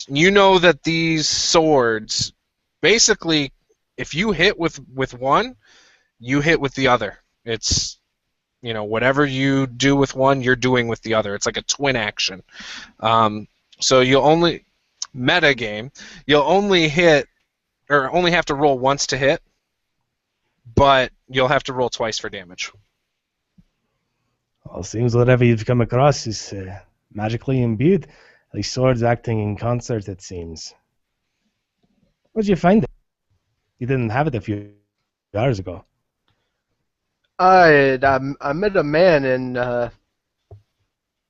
You know that these swords, basically, if you hit with one, you hit with the other. It's, whatever you do with one, you're doing with the other. It's like a twin action. So you'll only, meta game, you'll only hit, or only have to roll once to hit, but you'll have to roll twice for damage. Well, seems whatever you've come across is magically imbued. These swords acting in concert, it seems. Where'd you find it? You didn't have it a few hours ago. I met a man and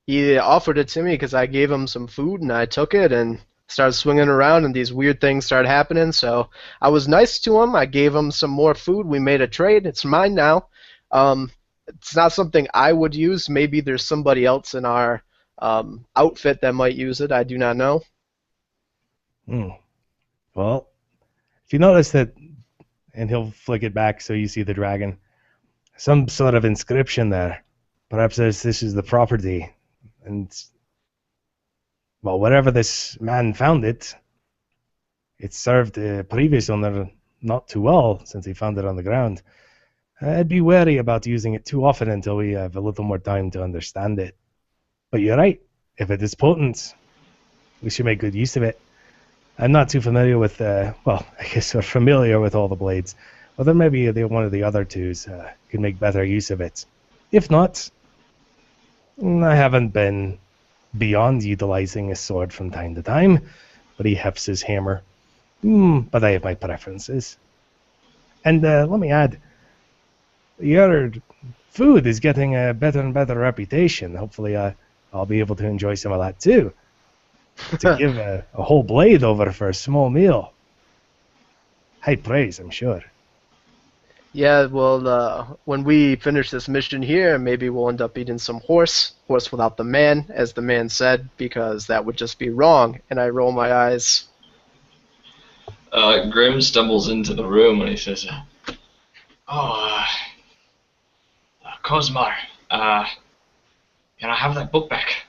he offered it to me because I gave him some food and I took it and started swinging around and these weird things started happening. So I was nice to him. I gave him some more food. We made a trade. It's mine now. It's not something I would use. Maybe there's somebody else in our outfit that might use it. I do not know. Well, if you notice that, and he'll flick it back so you see the dragon, some sort of inscription there. Perhaps this is the property. And, well, wherever this man found it, it served the previous owner not too well since he found it on the ground. I'd be wary about using it too often until we have a little more time to understand it. But you're right. If it is potent, we should make good use of it. I'm not too familiar with, well, I guess we're familiar with all the blades. Well, then maybe one of the other twos could make better use of it. If not, I haven't been beyond utilizing a sword from time to time, but he hefts his hammer. But I have my preferences. And let me add, your food is getting a better and better reputation. Hopefully I'll be able to enjoy some of that too. To give a whole blade over for a small meal. High praise, I'm sure. Yeah, well, when we finish this mission here, maybe we'll end up eating some horse without the man, as the man said, because that would just be wrong. And I roll my eyes. Grim stumbles into the room and he says, Kozmar, can I have that book back?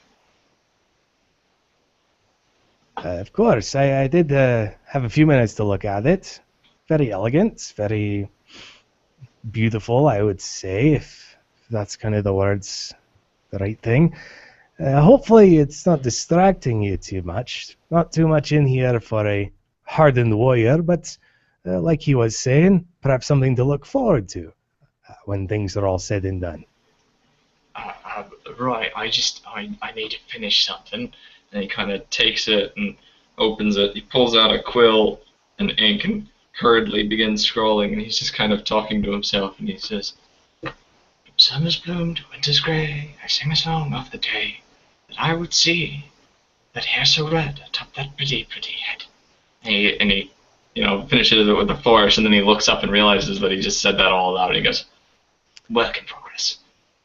Of course, I did have a few minutes to look at it. Very elegant, very beautiful, I would say, if that's kind of the right thing. Hopefully it's not distracting you too much. Not too much in here for a hardened warrior, but like he was saying, perhaps something to look forward to when things are all said and done. Right, I need to finish something. And he kind of takes it and opens it. He pulls out a quill and ink and hurriedly begins scrolling. And he's just kind of talking to himself. And he says, "Summer's bloomed, winter's grey. I sing a song of the day that I would see. That hair so red atop that pretty, pretty head." And he finishes it with a flourish. And then he looks up and realizes that he just said that all out. And he goes, "Work in progress."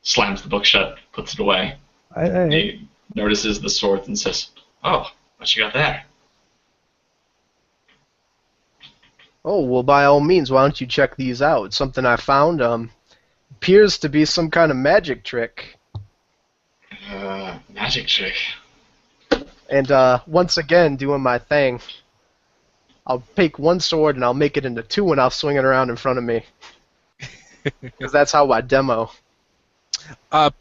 Slams the book shut, puts it away. He notices the sword and says, "Oh, what you got there?" Oh, well, by all means, why don't you check these out? It's something I found. Appears to be some kind of magic trick. Magic trick. And once again, doing my thing. I'll take one sword and I'll make it into two and I'll swing it around in front of me. Because that's how I demo.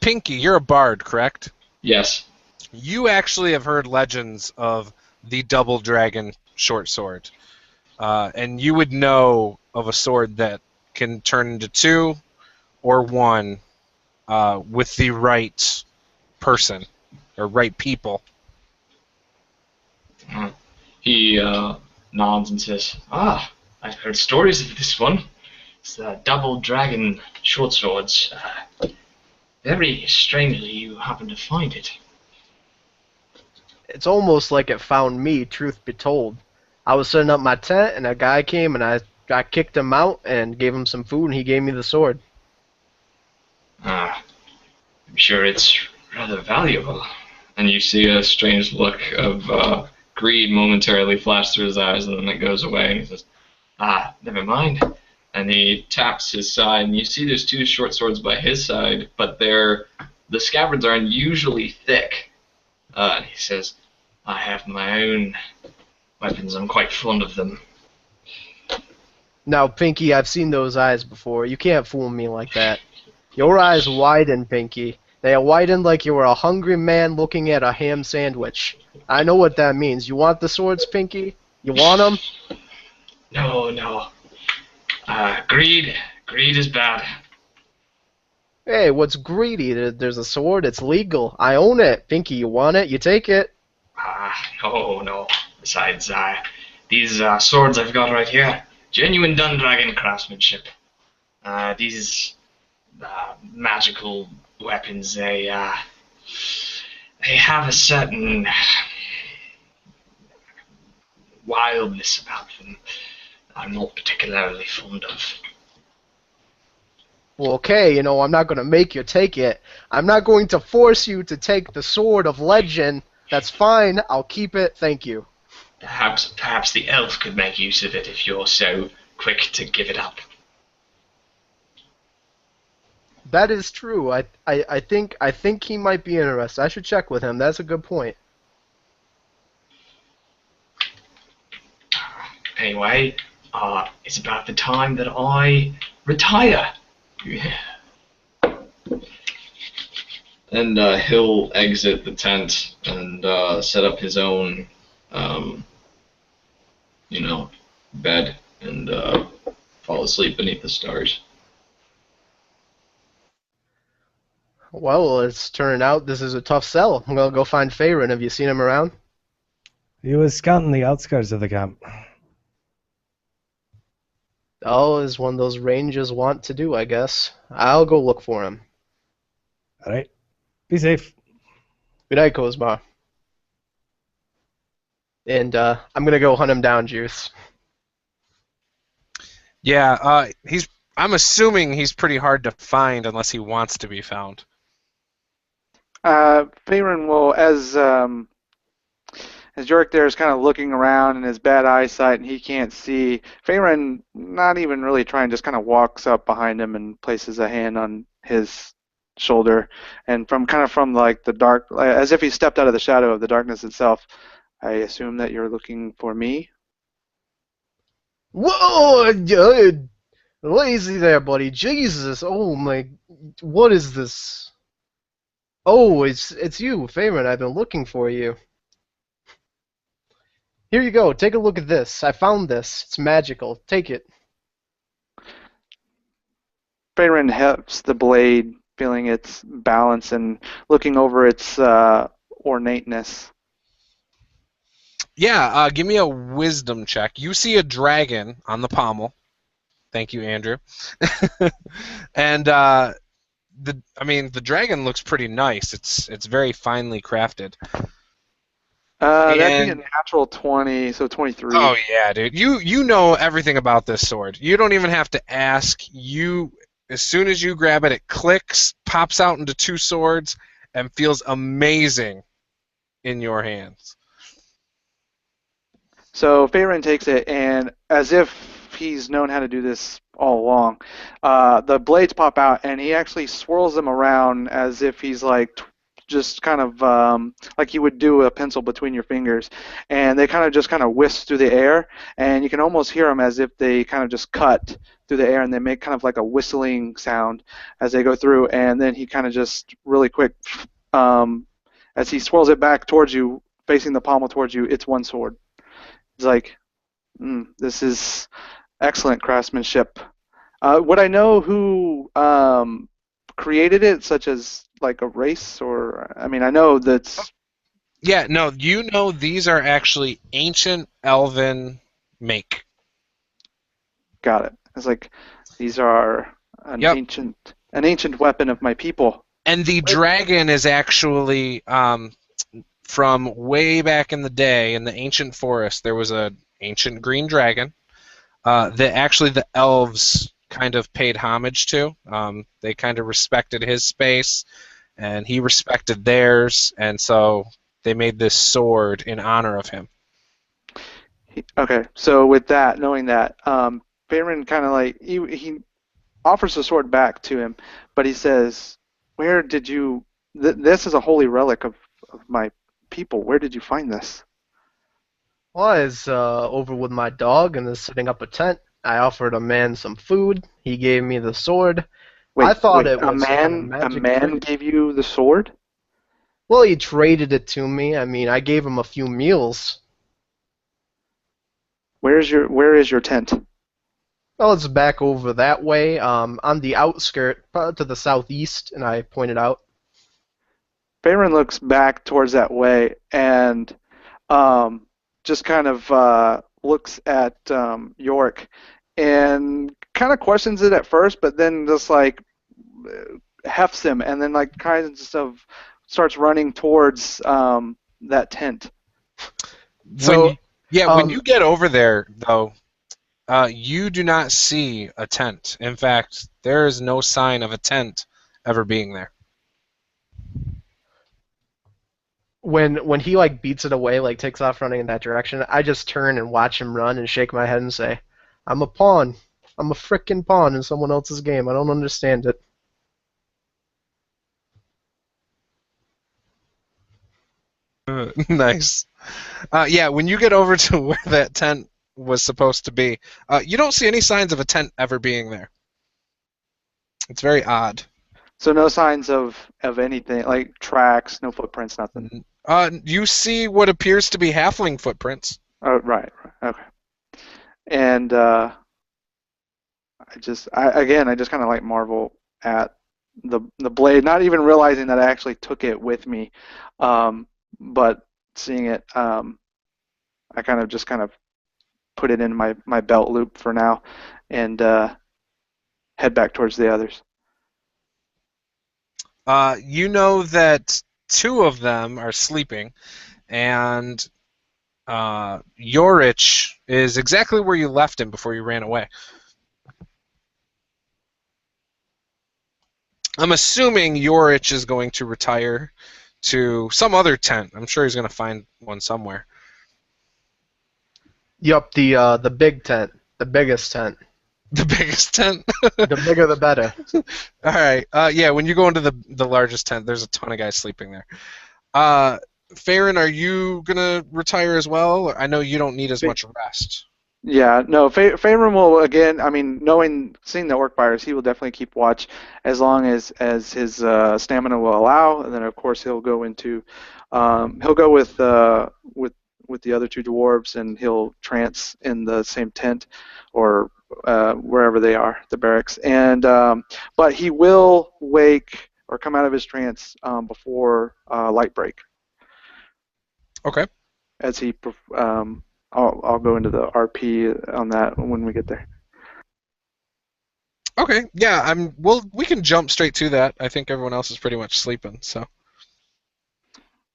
Pinkie, you're a bard, correct? Yes. You actually have heard legends of the double dragon short sword. And you would know of a sword that can turn into two or one with the right person or right people. He nods and says, I've heard stories of this one. It's the double dragon short swords. Very strangely you happen to find it. It's almost like it found me, truth be told. I was setting up my tent and a guy came and I kicked him out and gave him some food and he gave me the sword. I'm sure it's rather valuable. And you see a strange look of greed momentarily flash through his eyes, and then it goes away, and he says, never mind. And he taps his side, and you see there's two short swords by his side, but the scabbards are unusually thick. And he says, I have my own weapons. I'm quite fond of them. Now, Pinkie, I've seen those eyes before. You can't fool me like that. Your eyes widen, Pinkie. They are widened like you were a hungry man looking at a ham sandwich. I know what that means. You want the swords, Pinkie? You want them? No. Greed Greed is bad. Hey, what's greedy? There's a sword. It's legal. I own it. Pinkie, you want it? You take it. No, no. Besides, these swords I've got right here, genuine Dundragon craftsmanship. These magical weapons, they have a certain wildness about them I'm not particularly fond of. Well, okay, I'm not going to make you take it. I'm not going to force you to take the sword of legend. That's fine. I'll keep it. Thank you. Perhaps the elf could make use of it if you're so quick to give it up. That is true. I think he might be interested. I should check with him. That's a good point. Anyway, it's about the time that I retire. And he'll exit the tent and set up his own, bed and fall asleep beneath the stars. Well, it's turning out this is a tough sell. I'm going to go find Faerun. Have you seen him around? He was scouting the outskirts of the camp. Oh, is one of those rangers want to do, I guess. I'll go look for him. All right. Be safe. Good night, Kozma. And I'm going to go hunt him down, Juice. Yeah, I'm assuming he's pretty hard to find unless he wants to be found. Faerun will, as Yorick there is kind of looking around in his bad eyesight and he can't see, Faerun, not even really trying, just kind of walks up behind him and places a hand on his shoulder, and from like the dark, as if he stepped out of the shadow of the darkness itself. I assume that you're looking for me? Whoa! Lazy there, buddy. Jesus! Oh my! What is this? Oh, it's you, Faerun. I've been looking for you. Here you go. Take a look at this. I found this. It's magical. Take it. Faerun hefts the blade, feeling its balance and looking over its ornateness. Yeah, give me a wisdom check. You see a dragon on the pommel. Thank you, Andrew. And the dragon looks pretty nice. It's very finely crafted. That'd be a natural 20, so 23. Oh yeah, dude. You know everything about this sword. You don't even have to ask. As soon as you grab it, it clicks, pops out into two swords, and feels amazing in your hands. So Faerun takes it, and as if he's known how to do this all along, the blades pop out, and he actually swirls them around as if he's like just kind of like you would do a pencil between your fingers, and they kind of whisk through the air, and you can almost hear them as if they kind of just cut through the air, and they make kind of like a whistling sound as they go through, and then he kind of just really quick, as he swirls it back towards you, facing the pommel towards you, it's one sword. It's like, this is excellent craftsmanship. Would I know who created it, such as like a race, or I know that's. Yeah, no, these are actually ancient elven make. Got it. It's like these are an ancient weapon of my people. And the dragon is actually from way back in the day in the ancient forest. There was an ancient green dragon that actually the elves kind of paid homage to. They kind of respected his space, and he respected theirs, and so they made this sword in honor of him. Okay, so with that, knowing that, Faerun kind of like he offers the sword back to him, but he says, "Where did you? This is a holy relic of my people. Where did you find this?" Well, I was over with my dog and is setting up a tent. I offered a man some food. He gave me the sword. I thought it was a man gave you the sword? Well, he traded it to me. I gave him a few meals. Where is your tent? Well, it's back over that way, on the outskirt, to the southeast, and I pointed out. Faerun looks back towards that way and just kind of looks at Yorick and kind of questions it at first, but then just like hefts him and then like kind of starts running towards that tent. So, when you get over there, though, you do not see a tent. In fact, there is no sign of a tent ever being there. when he like beats it away, like takes off running in that direction, I just turn and watch him run and shake my head and say, "I'm a pawn. I'm a frickin' pawn in someone else's game. I don't understand it." Nice. Yeah, when you get over to where that tent was supposed to be, you don't see any signs of a tent ever being there. It's very odd. So no signs of anything, like tracks, no footprints, nothing. You see what appears to be halfling footprints. Oh, right. Okay. And I just kind of like marvel at the blade, not even realizing that I actually took it with me, but seeing it, I kind of put it in my belt loop for now, and head back towards the others. You know that two of them are sleeping, and Yorich is exactly where you left him before you ran away. I'm assuming Yorich is going to retire to some other tent. I'm sure he's going to find one somewhere. Yup, the big tent, the biggest tent. The biggest tent? The bigger the better. All right. Yeah, when you go into the largest tent, there's a ton of guys sleeping there. Faerun, are you going to retire as well? I know you don't need as much rest. Yeah, no, Faerun will, again, I mean, seeing the orc fires, he will definitely keep watch as long as his stamina will allow, and then of course he'll go into, he'll go with the other two dwarves, and he'll trance in the same tent or wherever they are, the barracks, and but he will wake or come out of his trance before light break. Okay. As he I'll go into the RP on that when we get there. Okay, yeah, we can jump straight to that. I think everyone else is pretty much sleeping, so.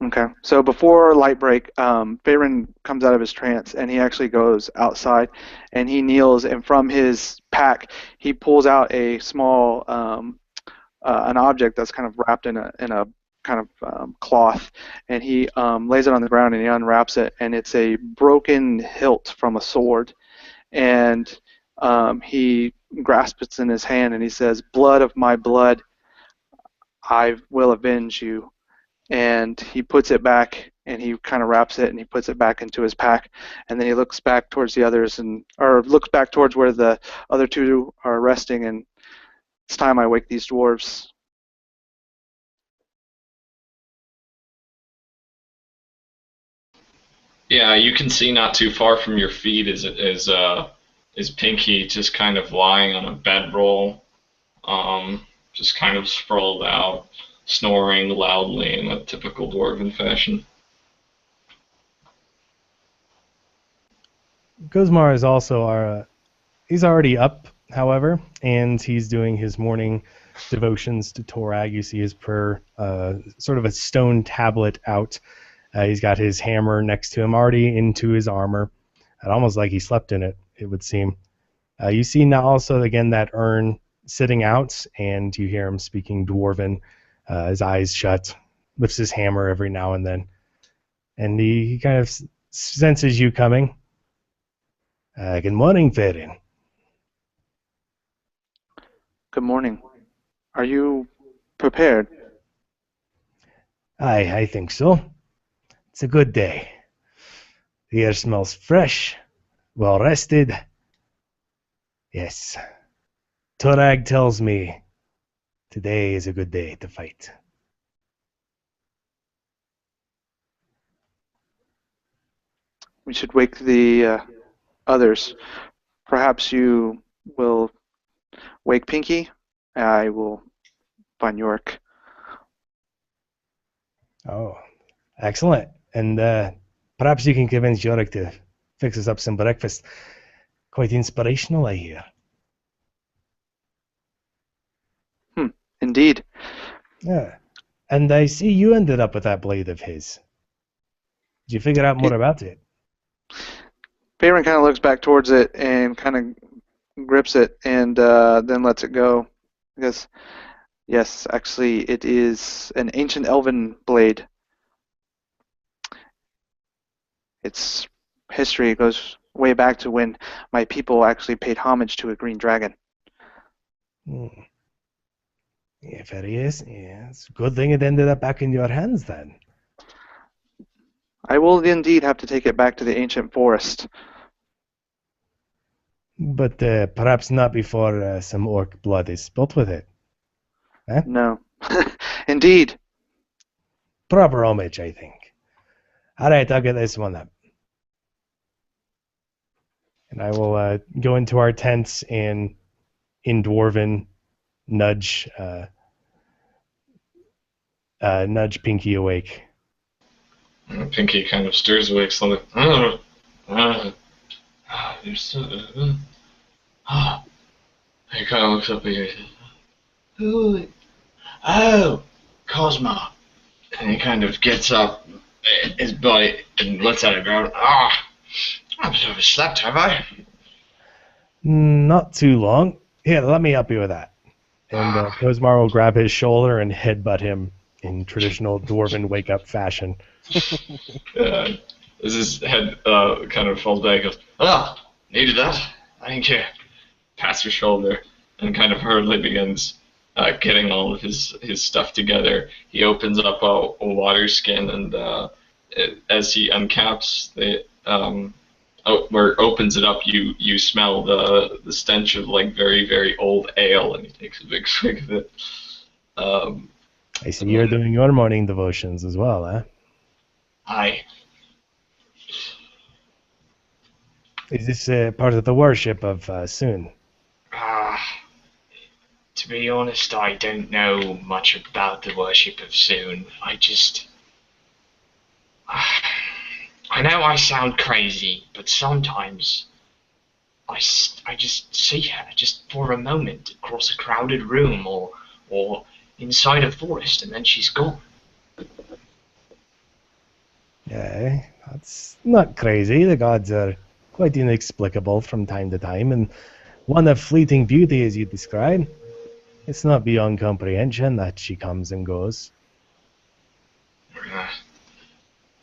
Okay, so before light break, Faerun comes out of his trance and he actually goes outside and he kneels, and from his pack he pulls out a small an object that's kind of wrapped in a kind of cloth, and he lays it on the ground and he unwraps it, and it's a broken hilt from a sword, and he grasps it in his hand and he says, "Blood of my blood, I will avenge you." And he puts it back and he kind of wraps it and he puts it back into his pack, and then he looks back towards the others or looks back towards where the other two are resting, and it's time I wake these dwarves. Yeah, you can see not too far from your feet is Pinkie just kind of lying on a bedroll, just kind of sprawled out, snoring loudly in a typical dwarven fashion. Gozmar is also he's already up, however, and he's doing his morning devotions to Torag. You see his prayer, sort of a stone tablet out. He's got his hammer next to him, already into his armor. Almost like he slept in it, it would seem. You see now also, again, that urn sitting out, and you hear him speaking Dwarven, his eyes shut, lifts his hammer every now and then. And he kind of senses you coming. Good morning, Faerun. Good morning. Are you prepared? I think so. It's a good day. The air smells fresh, well rested. Yes. Torag tells me today is a good day to fight. We should wake the others. Perhaps you will wake Pinkie. I will find Yorick. Oh, excellent. And perhaps you can convince Yorick to fix us up some breakfast. Quite inspirational, I hear. Indeed. Yeah. And I see you ended up with that blade of his. Did you figure out more about it? Faerun kind of looks back towards it and kind of grips it and then lets it go. Because, yes, actually, it is an ancient elven blade. Its history goes way back to when my people actually paid homage to a green dragon. Hmm. If it is, yeah, it's a good thing it ended up back in your hands then. I will indeed have to take it back to the ancient forest. But perhaps not before some orc blood is spilt with it. No. Indeed. Proper homage, I think. All right, I'll get this one up. And I will go into our tents and in Dwarven nudge Pinkie awake. Pinkie kind of stirs awake slowly. You're so. He kind of looks up at you. Who? Oh, Cosmo. And he kind of gets up, his body, and lets out a groan. I've overslept, have I? Not too long. Here, let me help you with that. And Cosmar will grab his shoulder and headbutt him in traditional Dwarven wake-up fashion. As his head kind of falls back, he goes, needed that. Thank you. Pats your shoulder and kind of hurriedly begins getting all of his stuff together. He opens up a water skin and as he uncaps it, where it opens it up, you smell the stench of like very, very old ale, and he takes a big swig of it. I see you're doing your morning devotions as well, huh? Aye. Is this part of the worship of Soon? To be honest, I don't know much about the worship of Soon. I know I sound crazy, but sometimes I just see her just for a moment across a crowded room or inside a forest, and then she's gone. Yeah, that's not crazy. The gods are quite inexplicable from time to time, and one of fleeting beauty, as you describe. It's not beyond comprehension that she comes and goes.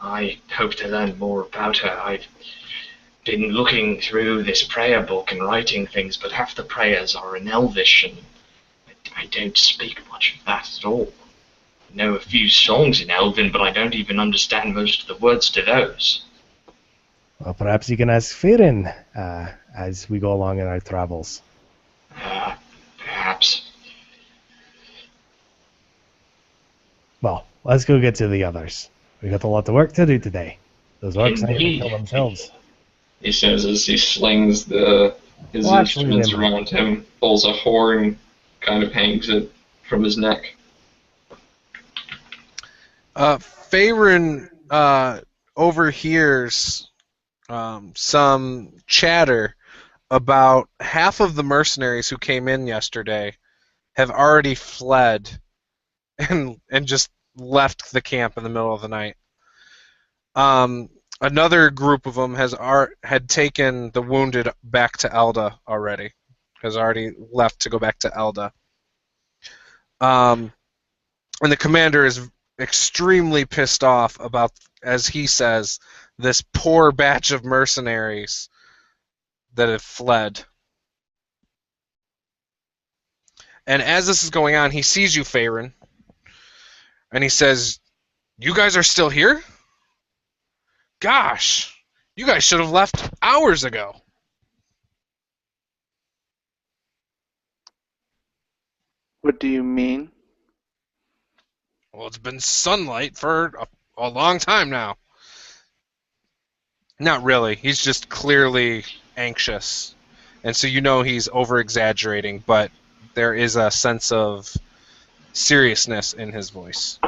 I hope to learn more about her. I've been looking through this prayer book and writing things, but half the prayers are in Elvish, and I don't speak much of that at all. I know a few songs in Elven, but I don't even understand most of the words to those. Well, perhaps you can ask Firin as we go along in our travels. Perhaps. Well, let's go get to the others. We got a lot of work to do today. Those orcs ain't Indeed. gonna kill themselves. He says as he slings his instruments around him, pulls a horn, kind of hangs it from his neck. Faerun overhears some chatter about half of the mercenaries who came in yesterday have already fled and just left the camp in the middle of the night. Another group of them had taken the wounded back to Elda already. Has already left to go back to Elda. And the commander is extremely pissed off about, as he says, this poor batch of mercenaries that have fled. And as this is going on, he sees you, Faerun, and he says, "You guys are still here? Gosh, you guys should have left hours ago." What do you mean? Well, it's been sunlight for a long time now. Not really. He's just clearly anxious. and so you know he's over-exaggerating, but there is a sense of seriousness in his voice.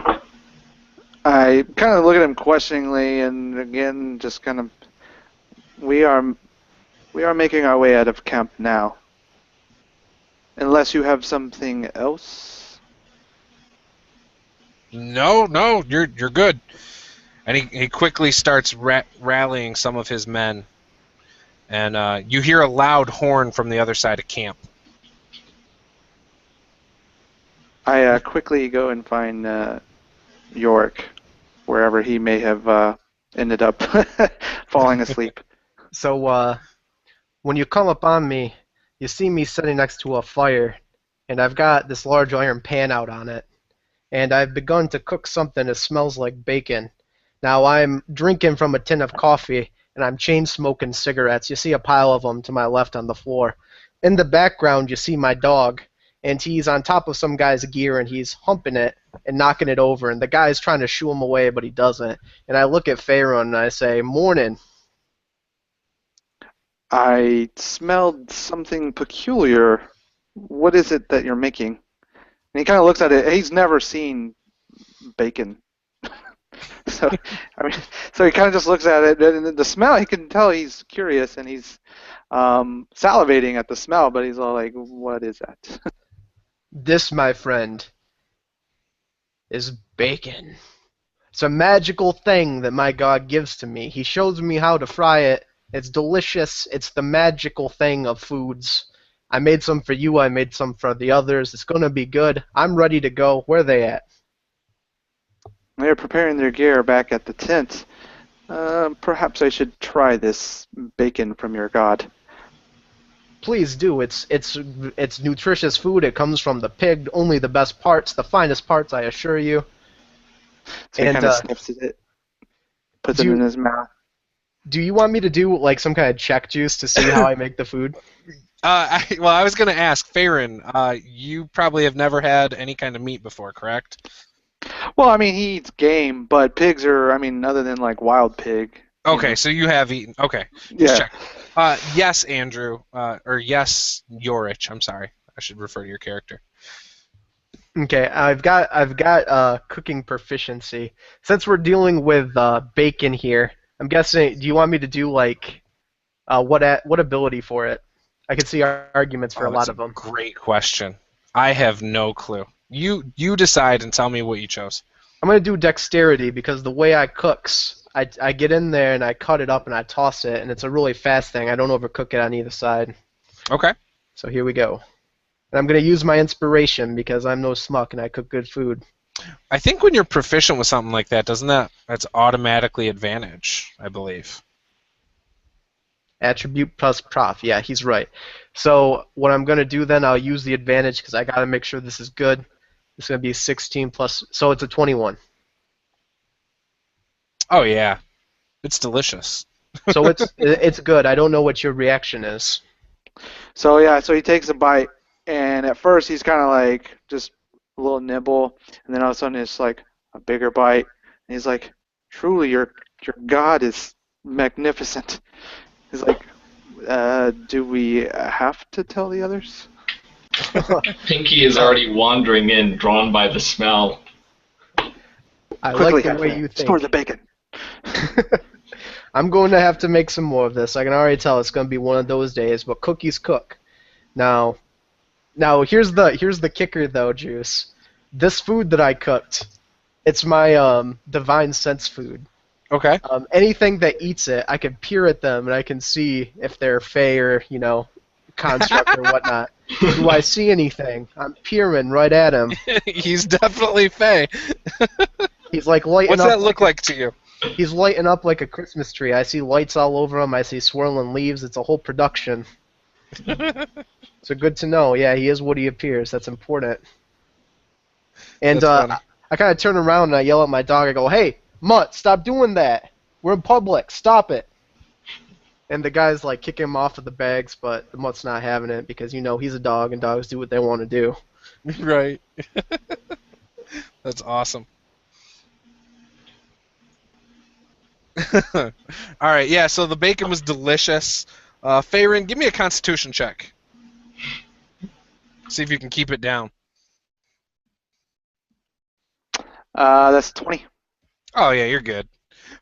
I kind of look at him questioningly, and again, just kind of, we are making our way out of camp now. Unless you have something else. No, you're good. And he quickly starts rallying some of his men, and you hear a loud horn from the other side of camp. I quickly go and find Yorick, wherever he may have ended up falling asleep. So, when you come upon me, you see me sitting next to a fire, and I've got this large iron pan out on it, and I've begun to cook something that smells like bacon. Now I'm drinking from a tin of coffee, and I'm chain smoking cigarettes. You see a pile of them to my left on the floor. In the background, you see my dog, and he's on top of some guy's gear, and he's humping it and knocking it over, and the guy's trying to shoo him away, but he doesn't. And I look at Pharaoh, and I say, "Morning." I smelled something peculiar. What is it that you're making? And he kind of looks at it. He's never seen bacon. So, so he kind of just looks at it, and the smell, he can tell he's curious, and he's salivating at the smell, but he's all like, what is that? This, my friend, is bacon. It's a magical thing that my god gives to me. He shows me how to fry it. It's delicious. It's the magical thing of foods. I made some for you. I made some for the others. It's going to be good. I'm ready to go. Where are they at? They're preparing their gear back at the tent. Perhaps I should try this bacon from your god. Please do. It's nutritious food. It comes from the pig. Only the best parts, the finest parts, I assure you. So he kind of sniffs at it, puts it in his mouth. Do you want me to do like some kind of check juice to see how I make the food? I was going to ask, Farron, you probably have never had any kind of meat before, correct? Well, I mean, he eats game, but pigs are, I mean, other than like wild pig. Okay, so you have eaten. Okay, just check. Yes, Andrew, or yes, Yorich. I'm sorry, I should refer to your character. Okay, I've got cooking proficiency. Since we're dealing with bacon here, I'm guessing. Do you want me to do like what ability for it? I can see arguments for a lot of them. Great question. I have no clue. You decide and tell me what you chose. I'm gonna do dexterity because the way I cooks, I get in there and I cut it up and I toss it, and it's a really fast thing. I don't overcook it on either side. Okay. So here we go. And I'm gonna use my inspiration because I'm no schmuck and I cook good food. I think when you're proficient with something like that, that's automatically advantage, I believe. Attribute plus prof. Yeah, he's right. So what I'm going to do then, I'll use the advantage because I got to make sure this is good. It's going to be 16 plus, so it's a 21. Oh, yeah. It's delicious. So it's good. I don't know what your reaction is. So, yeah, so he takes a bite, and at first he's kind of like just a little nibble, and then all of a sudden it's like a bigger bite, and he's like, truly, your god is magnificent. He's like, do we have to tell the others? Pinkie is already wandering in, drawn by the smell. I Quickly, like the way you think. store the bacon. I'm going to have to make some more of this. I can already tell it's going to be one of those days, but cookies cook. Now here's the kicker though, Juice. This food that I cooked, it's my divine sense food. Okay. Anything that eats it, I can peer at them and I can see if they're fey or, construct or whatnot. Do I see anything? I'm peering right at him. He's definitely fey. He's like lighting up. What's that look like to you? He's lighting up like a Christmas tree. I see lights all over him. I see swirling leaves. It's a whole production. So good to know. Yeah, he is what he appears. That's important. And I kind of turn around and I yell at my dog. I go, "Hey, Mutt, stop doing that. We're in public. Stop it." And the guy's like kicking him off of the bags, but the Mutt's not having it because, he's a dog and dogs do what they want to do. Right. That's awesome. All right, yeah, so the bacon was delicious. Faerun, give me a Constitution check. See if you can keep it down. That's 20. Oh yeah, you're good.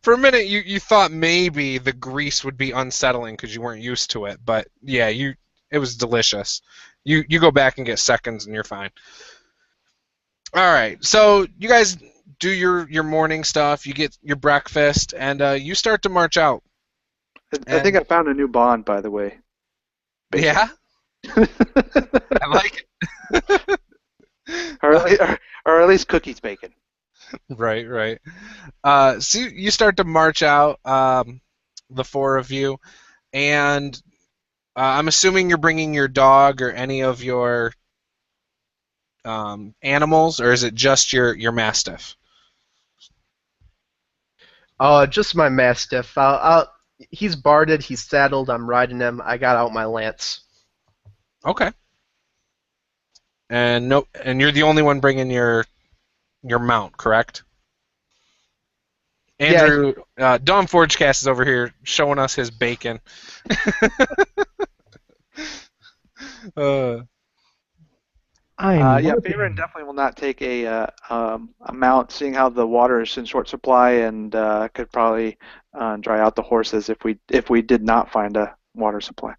For a minute, you thought maybe the grease would be unsettling because you weren't used to it, but yeah, it was delicious. You go back and get seconds, and you're fine. All right, so you guys do your morning stuff. You get your breakfast, and you start to march out. I think I found a new bond, by the way. Yeah, I like it. or at least cookies bacon. Right. So you start to march out, the four of you, and I'm assuming you're bringing your dog or any of your animals, or is it just your mastiff? Just my Mastiff. He's barded, he's saddled, I'm riding him. I got out my lance. Okay. And you're the only one bringing your mount, correct? Andrew, Dawn Forgecast is over here showing us his bacon. Yeah, Faerun definitely will not take a mount, seeing how the water is in short supply, and could probably dry out the horses if we did not find a water supply.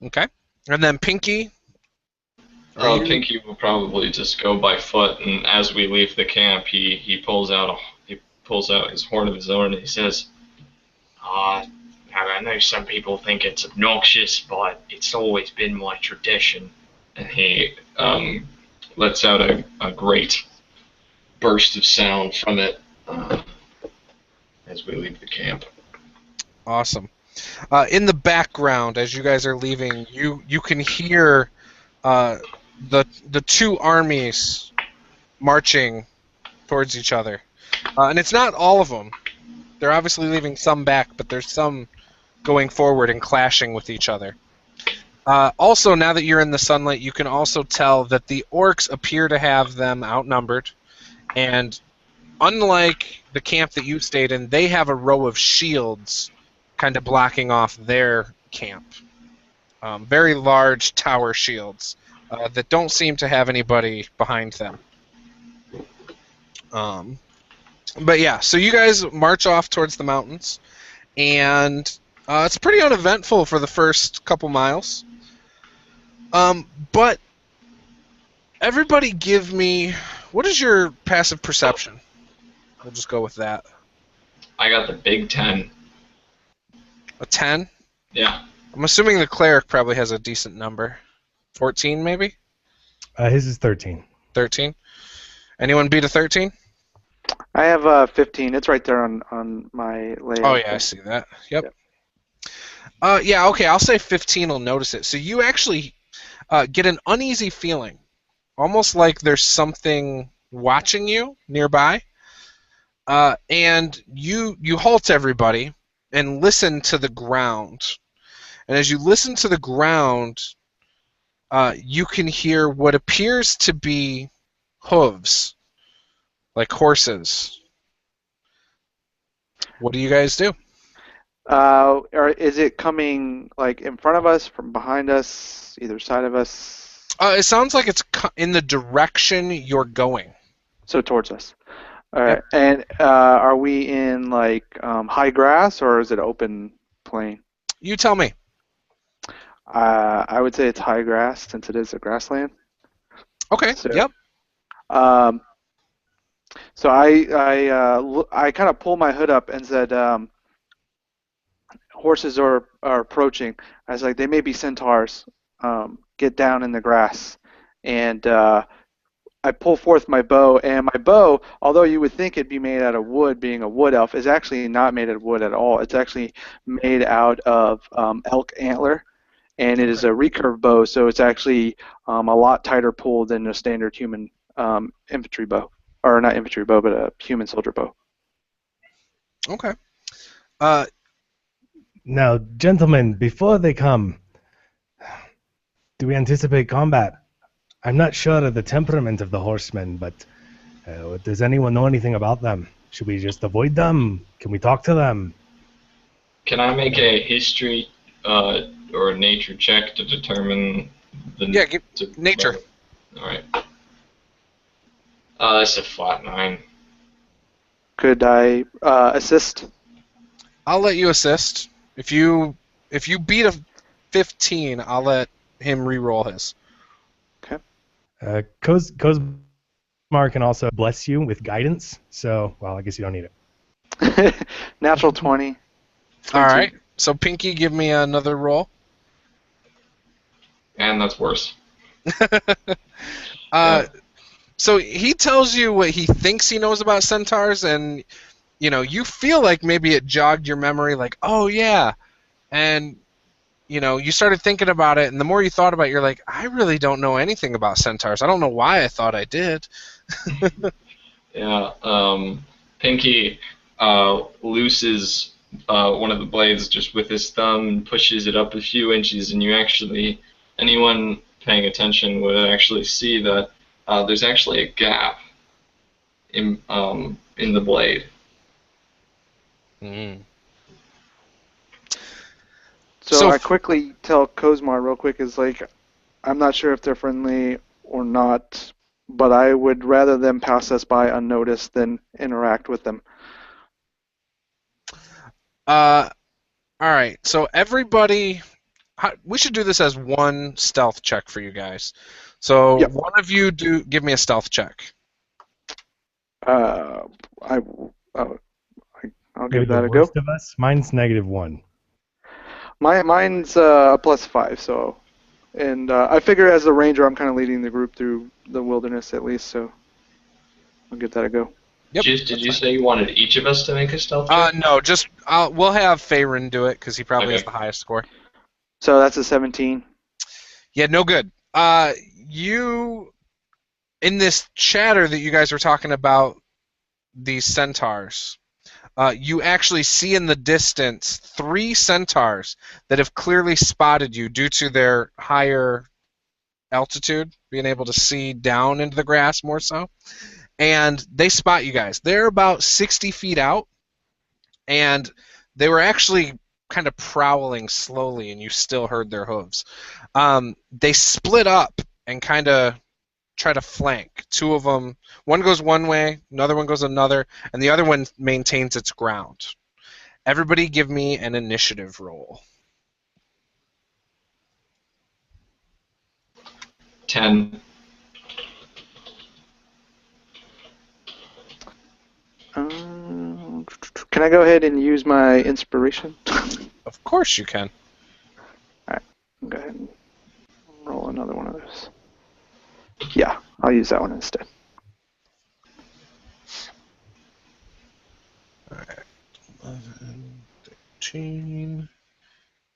Okay. And then Pinkie. Pinkie will probably just go by foot, and as we leave the camp, he pulls out his horn of his own, and he says, I know some people think it's obnoxious, but it's always been my tradition. and he lets out a great burst of sound from it as we leave the camp. Awesome. In the background, as you guys are leaving, you can hear the two armies marching towards each other, and it's not all of them. They're obviously leaving some back, but there's some going forward and clashing with each other. Also, now that you're in the sunlight, you can also tell that the orcs appear to have them outnumbered, and unlike the camp that you stayed in, they have a row of shields kind of blocking off their camp. Very large tower shields that don't seem to have anybody behind them. But yeah, so you guys march off towards the mountains, and it's pretty uneventful for the first couple miles. But everybody give me, what is your passive perception? We'll just go with that. I got the big 10. A 10? Yeah. I'm assuming the cleric probably has a decent number. 14 maybe? His is 13. 13? Anyone beat a 13? I have 15. It's right there on my layout. Oh yeah, I see that. Yep. Yeah, okay, I'll say 15 will notice it. So you actually get an uneasy feeling, almost like there's something watching you nearby, and you halt everybody and listen to the ground. And as you listen to the ground, you can hear what appears to be hooves, like horses. What do you guys do? Or is it coming like in front of us, from behind us, either side of us? It sounds like it's in the direction you're going. So towards us. All right. Yep. And are we in like high grass, or is it open plain? You tell me. I would say it's high grass, since it is a grassland. Okay. So, yep. So I kind of pulled my hood up and said, horses are approaching. I was like, they may be centaurs. Get down in the grass. And I pull forth my bow, and my bow, although you would think it'd be made out of wood, being a wood elf, is actually not made out of wood at all. It's actually made out of elk antler, and it is a recurve bow, so it's actually a lot tighter pull than a standard human infantry bow. Or not infantry bow, but a human soldier bow. Okay. Now, gentlemen, before they come, do we anticipate combat? I'm not sure of the temperament of the horsemen, but does anyone know anything about them? Should we just avoid them? Can we talk to them? Can I make a history or a nature check to determine the Yeah, nature. All right. That's a flat 9. Could I assist? I'll let you assist. If you beat a 15, I'll let him re-roll his. Kozmar can also bless you with guidance, so, well, I guess you don't need it. Natural 20. All 22. right. So Pinkie, give me another roll. And that's worse. So he tells you what he thinks he knows about centaurs, and you feel like maybe it jogged your memory, like, oh yeah, and you started thinking about it, and the more you thought about it, you're like, I really don't know anything about centaurs. I don't know why I thought I did. Yeah. Pinkie looses one of the blades just with his thumb and pushes it up a few inches, and anyone paying attention would actually see that there's actually a gap in the blade. Mm. So I quickly tell Kozmar real quick is like, I'm not sure if they're friendly or not, but I would rather them pass us by unnoticed than interact with them. All right. So everybody, we should do this as one stealth check for you guys. So Yep. one of you give me a stealth check. I'll give that a go. Worst of us? Mine's -1. Mine's a +5, so, and I figure as the ranger, I'm kind of leading the group through the wilderness at least, so I'll give that a go. Yep. Did you say you wanted each of us to make a stealth check? No, just we'll have Faerun do it because he probably has Okay. the highest score. So that's a 17. Yeah, no good. You in this chatter that you guys were talking about these centaurs. You actually see in the distance 3 centaurs that have clearly spotted you due to their higher altitude, being able to see down into the grass more so. And they spot you guys. They're about 60 feet out, and they were actually kind of prowling slowly, and you still heard their hooves. They split up and kind of try to flank. 2 of them, one goes one way, another one goes another, and the other one maintains its ground. Everybody give me an initiative roll. 10. Can I go ahead and use my inspiration? Of course you can. Alright, go ahead and roll another one of those. Yeah, I'll use that one instead. Alright. 11, 13,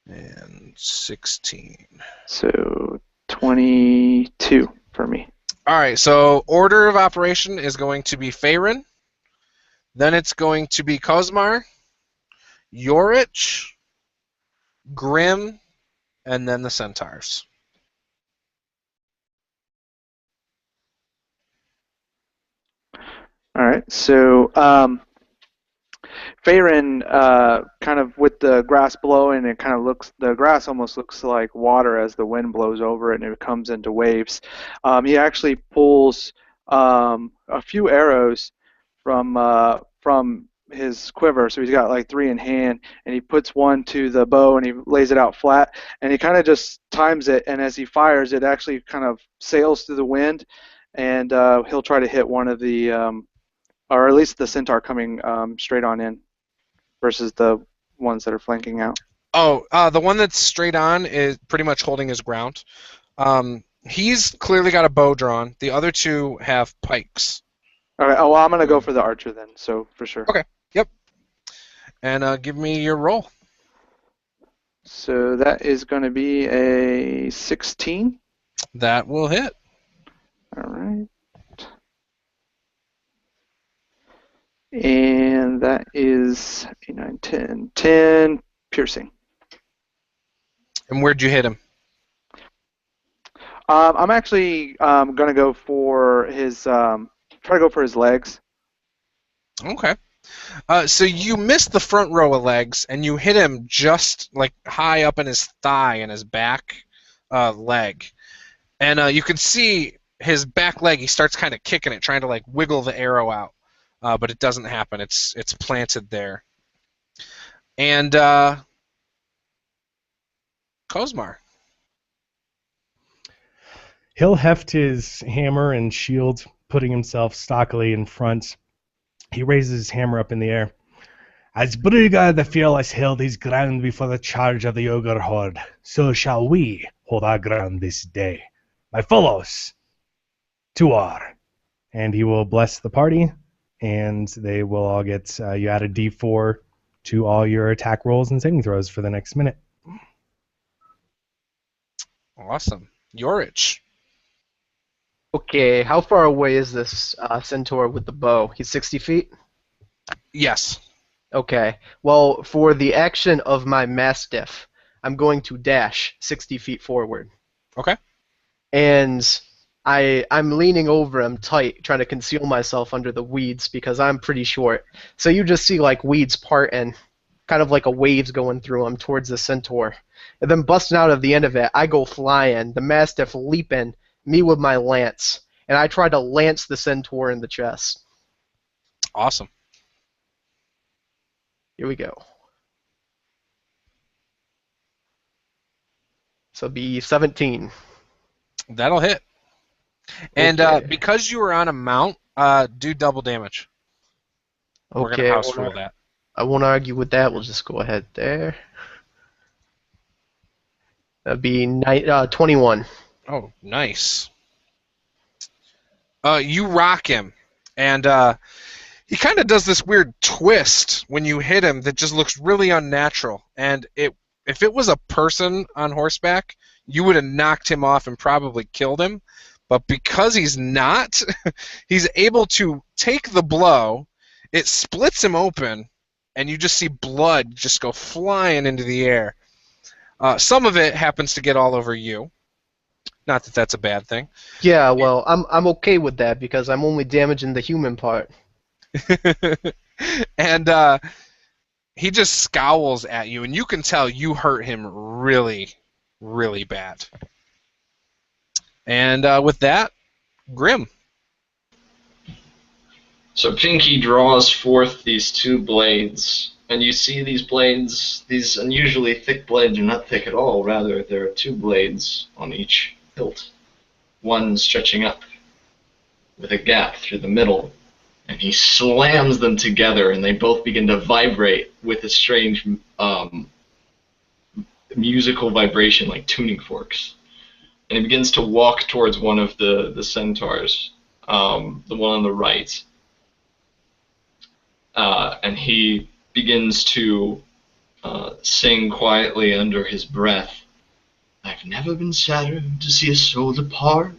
and 16. So 22 for me. Alright, so order of operation is going to be Faerun. Then it's going to be Kozmar, Yorich, Grim, and then the centaurs. All right, so Faerun, kind of with the grass blowing, it kind of the grass almost looks like water as the wind blows over it and it comes into waves. He actually pulls a few arrows from his quiver, so he's got like 3 in hand, and he puts one to the bow and he lays it out flat, and he kind of just times it, and as he fires, it actually kind of sails through the wind, and he'll try to hit one of the, or at least the centaur coming straight on in, versus the ones that are flanking out. Oh, the one that's straight on is pretty much holding his ground. He's clearly got a bow drawn. The other 2 have pikes. All right. Oh, well, I'm gonna go for the archer then. So for sure. Okay. Yep. And give me your roll. So that is going to be a 16. That will hit. All right. And that is 8, 9, 10. 10 piercing. And where'd you hit him? I'm actually going to go for his, try to go for his legs. Okay. So you missed the front row of legs, and you hit him just like high up in his thigh and his back leg. And you can see his back leg. He starts kind of kicking it, trying to like wiggle the arrow out, but it doesn't happen. It's planted there. And Kozmar. He'll heft his hammer and shield, putting himself stockily in front. He raises his hammer up in the air. As Brugga the Fearless held his ground before the charge of the ogre horde, so shall we hold our ground this day. My fellows, to war. And he will bless the party, and they will all get, you add a d4 to all your attack rolls and saving throws for the next minute. Awesome. Yorich. Okay, how far away is this centaur with the bow? He's 60 feet? Yes. Okay. Well, for the action of my mastiff, I'm going to dash 60 feet forward. Okay. And I'm leaning over him tight, trying to conceal myself under the weeds because I'm pretty short. So you just see like weeds parting, kind of like a waves going through him towards the centaur. And then busting out of the end of it, I go flying, the mastiff leaping, me with my lance, and I try to lance the centaur in the chest. Awesome. Here we go. So it'll be 17. That'll hit. And Okay. because you were on a mount, do double damage. We're Okay, going to house rule that. I won't argue with that. We'll just go ahead there. That'd be 21. Oh, nice. You rock him, and he kind of does this weird twist when you hit him that just looks really unnatural. And if it was a person on horseback, you would have knocked him off and probably killed him. But because he's not, he's able to take the blow, it splits him open, and you just see blood just go flying into the air. Some of it happens to get all over you. Not that that's a bad thing. Yeah, well, I'm okay with that because I'm only damaging the human part. And he just scowls at you, and you can tell you hurt him really, really bad. And with that, Grim. So Pinkie draws forth these two blades, and you see these blades, these unusually thick blades are not thick at all, rather there are two blades on each hilt. One stretching up with a gap through the middle, and he slams them together, and they both begin to vibrate with a strange musical vibration like tuning forks. And he begins to walk towards one of the centaurs, the one on the right. And he begins to sing quietly under his breath. I've never been sadder to see a soul depart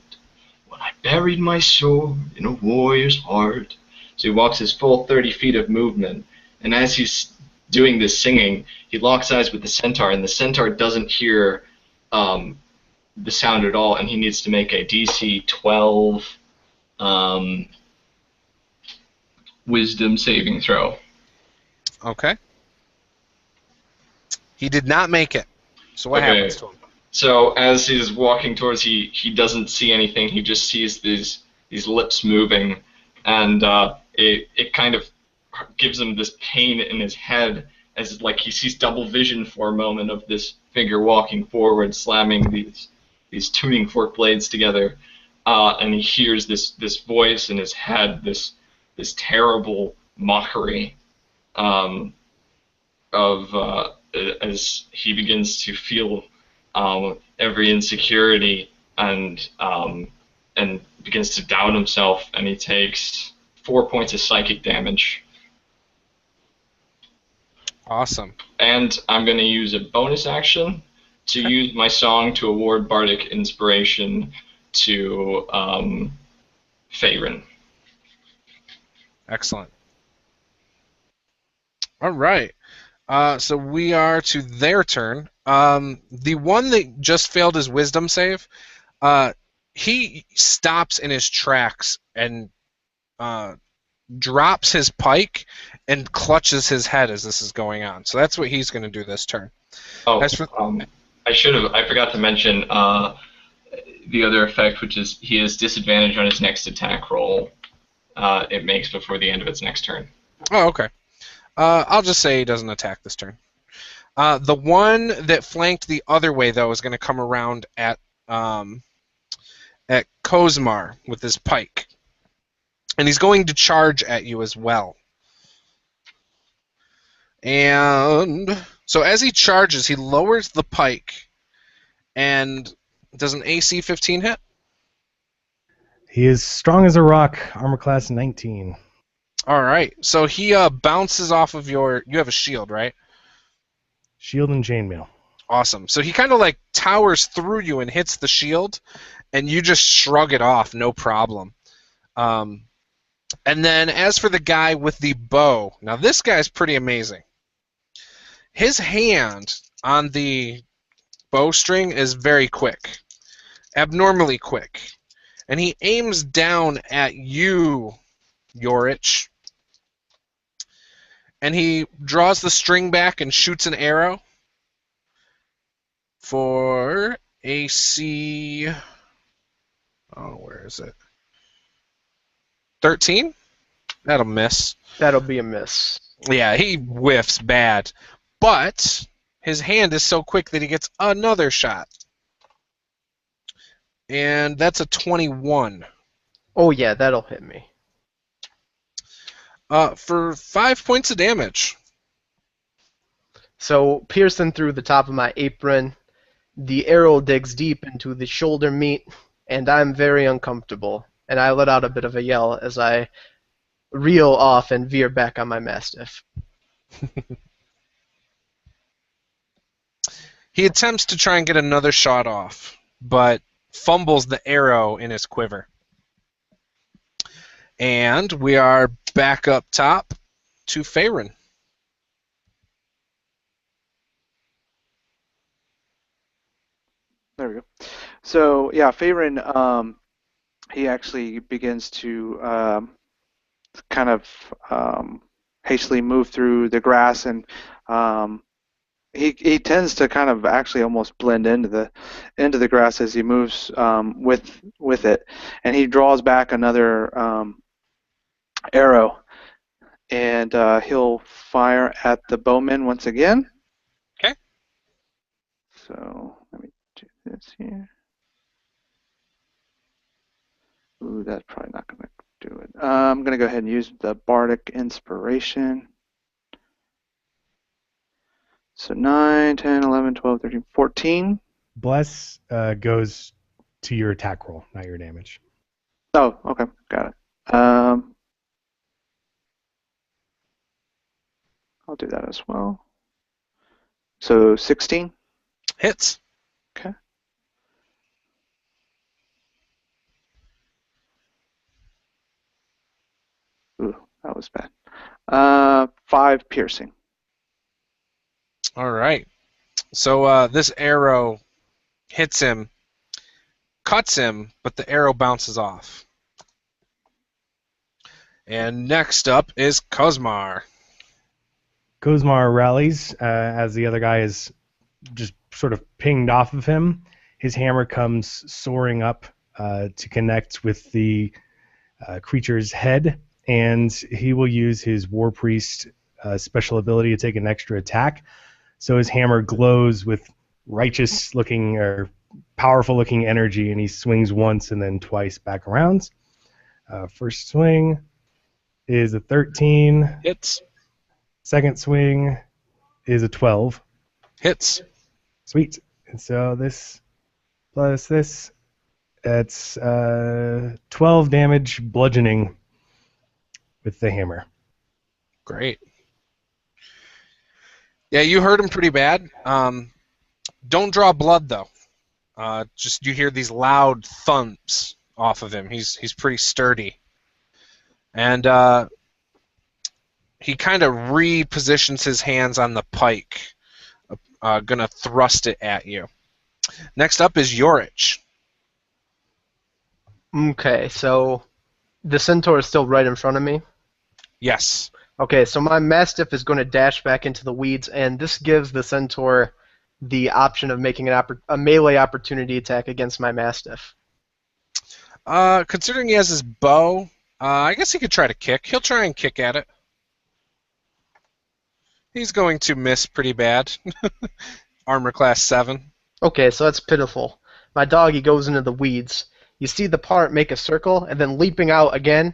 when I buried my sword in a warrior's heart. So he walks his full 30 feet of movement, and as he's doing this singing, he locks eyes with the centaur, and the centaur doesn't hear the sound at all, and he needs to make a DC 12 wisdom saving throw. Okay. He did not make it. So what happens to him? So as he's walking towards, he doesn't see anything. He just sees these lips moving, and it kind of gives him this pain in his head, as like he sees double vision for a moment of this figure walking forward, slamming these tuning fork blades together, and he hears this voice in his head, this terrible mockery as he begins to feel every insecurity and begins to doubt himself, and he takes 4 points of psychic damage. Awesome. And I'm going to use a bonus action to use my song to award bardic inspiration to Faerun. Excellent. All right. So we are to their turn. The one that just failed his wisdom save, he stops in his tracks and drops his pike and clutches his head as this is going on. So that's what he's going to do this turn. Oh, As for, I forgot to mention the other effect, which is he has disadvantage on his next attack roll it makes before the end of its next turn. oh, okay. I'll just say he doesn't attack this turn. The one that flanked the other way, though, is going to come around at Kozmar with his pike. And he's going to charge at you as well. And so as he charges, he lowers the pike. And does an AC 15 hit? He is strong as a rock, armor class 19. All right. So he bounces off of your... You have a shield, right? Shield and chainmail. Awesome. So he kind of like towers through you and hits the shield, and you just shrug it off, no problem. And then as for the guy with the bow, now this guy's pretty amazing. His hand on the bowstring is very quick, abnormally quick. And he aims down at you, Yorich. And he draws the string back and shoots an arrow for AC... Oh, where is it? 13? That'll miss. That'll be a miss. Yeah, he whiffs bad. But his hand is so quick that he gets another shot. And that's a 21. Oh, yeah, that'll hit me. For 5 points of damage. So, piercing through the top of my apron, the arrow digs deep into the shoulder meat, and I'm very uncomfortable. And I let out a bit of a yell as I reel off and veer back on my Mastiff. He attempts to try and get another shot off, but fumbles the arrow in his quiver. And we are back up top to Faerun. There we go. So yeah, Faerun, he actually begins to kind of hastily move through the grass, and he tends to kind of actually almost blend into the grass as he moves with it, and he draws back another arrow, and he'll fire at the bowman once again. Okay. So let me do this here. Ooh, that's probably not going to do it. I'm going to go ahead and use the Bardic Inspiration. So 9, 10, 11, 12, 13, 14. Bless goes to your attack roll, not your damage. Oh, okay. Got it. I'll do that as well. So 16. Hits. Okay. Ooh, that was bad. 5 piercing. All right. So this arrow hits him, cuts him, but the arrow bounces off. And next up is Kozmar. Kozmar rallies as the other guy is just sort of pinged off of him. His hammer comes soaring up to connect with the creature's head, and he will use his War Priest special ability to take an extra attack. So his hammer glows with righteous-looking or powerful-looking energy, and he swings once and then twice back around. First swing is a 13. Hits. Second swing is a 12. Hits. Sweet. And so this plus this, that's 12 damage bludgeoning with the hammer. Great. Yeah, you hurt him pretty bad. Don't draw blood, though. Just you hear these loud thumps off of him. He's pretty sturdy. And he kind of repositions his hands on the pike, gonna thrust it at you. Next up is Yorich. Okay, so the centaur is still right in front of me. Yes. Okay, so my Mastiff is going to dash back into the weeds, and this gives the Centaur the option of making a melee opportunity attack against my Mastiff. Considering he has his bow, I guess he could try to kick. He'll try and kick at it. He's going to miss pretty bad. Armor class 7. Okay, so that's pitiful. My doggy goes into the weeds. You see the part make a circle, and then leaping out again,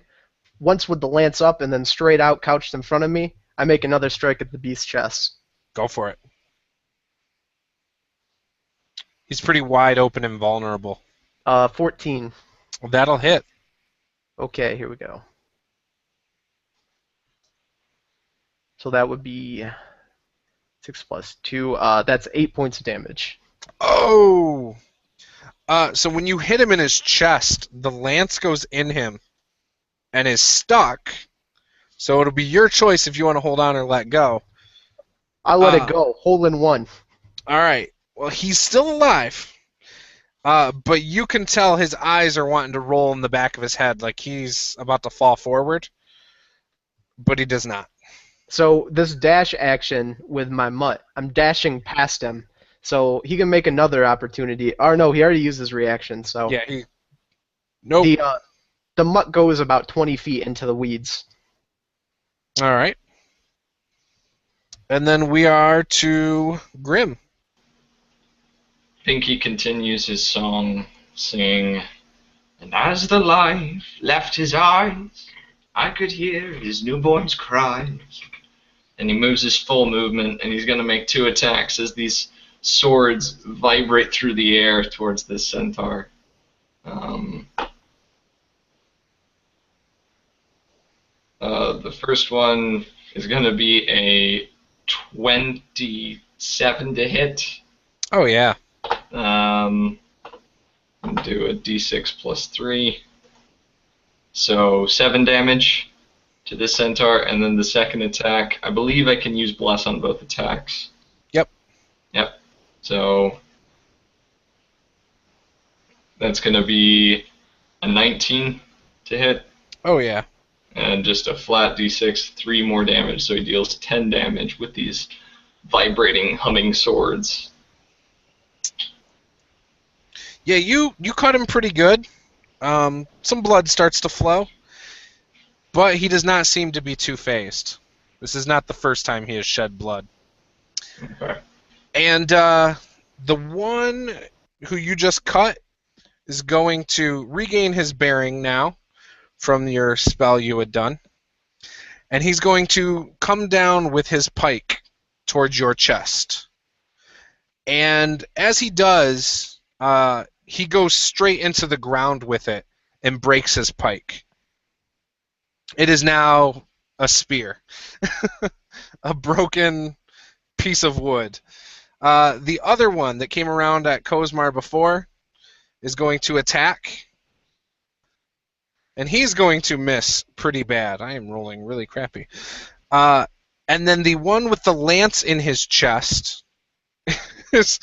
once with the lance up and then straight out couched in front of me, I make another strike at the beast's chest. Go for it. He's pretty wide open and vulnerable. 14. Well, that'll hit. Okay, here we go. So that would be 6 plus 2. That's 8 points of damage. Oh! So when you hit him in his chest, the lance goes in him and is stuck. So it'll be your choice if you want to hold on or let go. I let it go. Hole in one. All right. Well, he's still alive. But you can tell his eyes are wanting to roll in the back of his head like he's about to fall forward. But he does not. So this dash action with my mutt, I'm dashing past him. So he can make another opportunity. Or no, he already used his reaction. So yeah, nope. The mutt goes about 20 feet into the weeds. All right. And then we are to Grim. Pinkie continues his song, singing, "And as the life left his eyes, I could hear his newborn's cries." And he moves his full movement, and he's going to make 2 attacks as these swords vibrate through the air towards this centaur. The first one is going to be a 27 to hit. Oh, yeah. Do a d6 plus 3. So 7 damage to this centaur, and then the second attack, I believe I can use Bless on both attacks. Yep. So that's going to be a 19 to hit. Oh, yeah. And just a flat d6, 3 more damage, so he deals 10 damage with these vibrating, humming swords. Yeah, you cut him pretty good. Some blood starts to flow, but he does not seem to be too phased. This is not the first time he has shed blood. Okay. And the one who you just cut is going to regain his bearing now from your spell you had done. And he's going to come down with his pike towards your chest. And as he does, he goes straight into the ground with it and breaks his pike. It is now a spear. A broken piece of wood. The other one that came around at Kozmar before is going to attack. And he's going to miss pretty bad. I am rolling really crappy. And then the one with the lance in his chest is...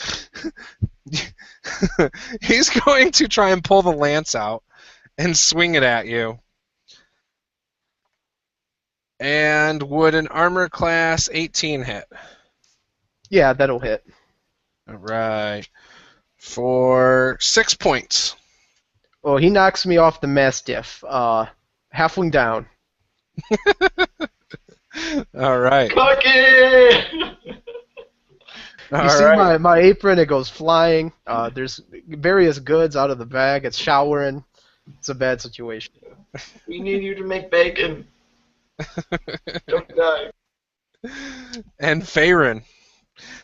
he's going to try and pull the lance out and swing it at you. And would an armor class 18 hit? Yeah, that'll hit. All right. For 6 points. Oh, he knocks me off the Mastiff. Halfling down. All right. Cookie! You see my apron, it goes flying. There's various goods out of the bag. It's showering. It's a bad situation. We need you to make bacon. Don't die. And Faerun.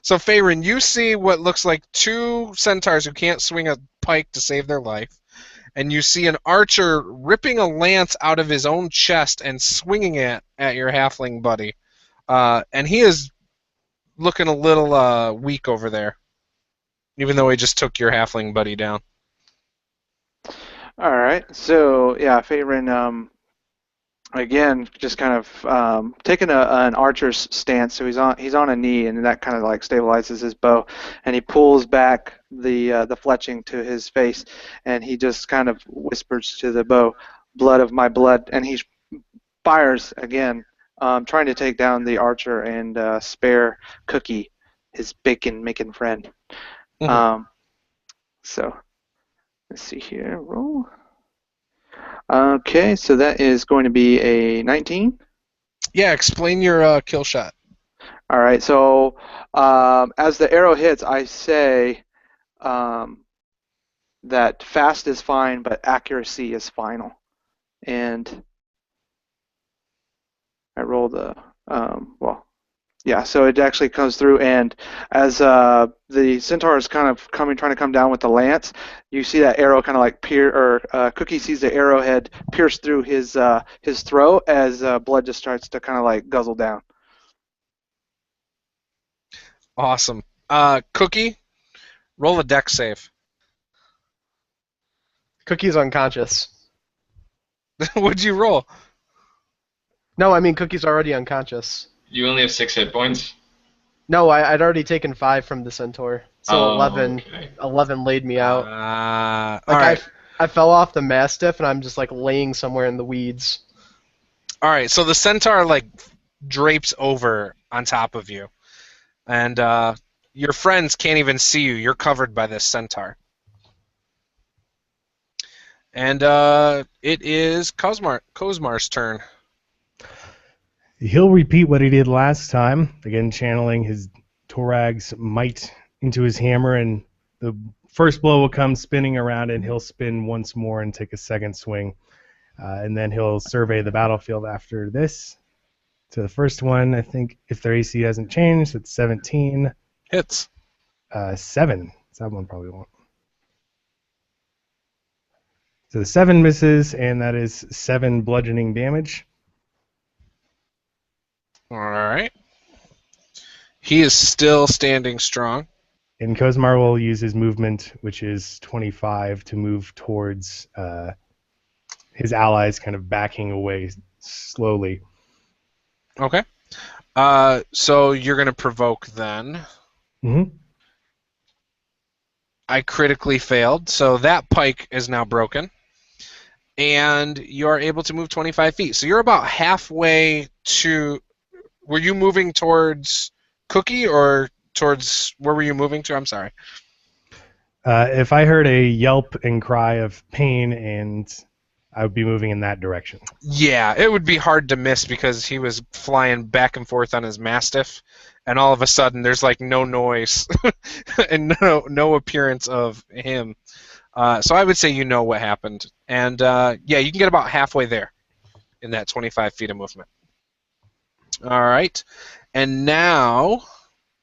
So Faerun, you see what looks like 2 centaurs who can't swing a pike to save their life. And you see an archer ripping a lance out of his own chest and swinging it at your halfling buddy. And he is looking a little weak over there, even though he just took your halfling buddy down. All right. So yeah, Faerun again just kind of taking an archer's stance. So he's on a knee, and that kind of like stabilizes his bow, and he pulls back the fletching to his face, and he just kind of whispers to the bow, "Blood of my blood," and he fires again trying to take down the archer and spare Cookie, his bacon-making friend. So let's see here. Roll. Okay, so that is going to be a 19. Yeah, explain your kill shot. All right, so as the arrow hits, I say that fast is fine, but accuracy is final. And I rolled so it actually comes through, and as the centaur is kind of trying to come down with the lance, you see that arrow kind of like Cookie sees the arrowhead pierce through his throat as blood just starts to kind of like guzzle down. Awesome. Cookie, roll a dex save. Cookie's unconscious. What'd you roll? No, I mean Cookie's already unconscious. You only have 6 hit points? No, I'd already taken 5 from the centaur, so 11. Okay. 11 laid me out. All right. I fell off the mastiff, and I'm just like laying somewhere in the weeds. All right. So the centaur like drapes over on top of you, and your friends can't even see you. You're covered by this centaur. And it is Kozmar's turn. He'll repeat what he did last time, again channeling his Torag's might into his hammer, and the first blow will come spinning around, and he'll spin once more and take a second swing. And then he'll survey the battlefield after this. So the first one, I think, if their AC hasn't changed, it's 17. Hits. 7. So that one probably won't. So the 7 misses, and that is 7 bludgeoning damage. All right. He is still standing strong. And Kozmar will use his movement, which is 25, to move towards his allies, kind of backing away slowly. Okay. So you're going to provoke then. Mm-hmm. I critically failed, so that pike is now broken. And you're able to move 25 feet. So you're about halfway to... Were you moving towards Cookie or towards... Where were you moving to? I'm sorry. If I heard a yelp and cry of pain, and I would be moving in that direction. Yeah, it would be hard to miss because he was flying back and forth on his Mastiff, and all of a sudden there's like no noise and no appearance of him. So I would say you know what happened. And yeah, you can get about halfway there in that 25 feet of movement. All right. And now,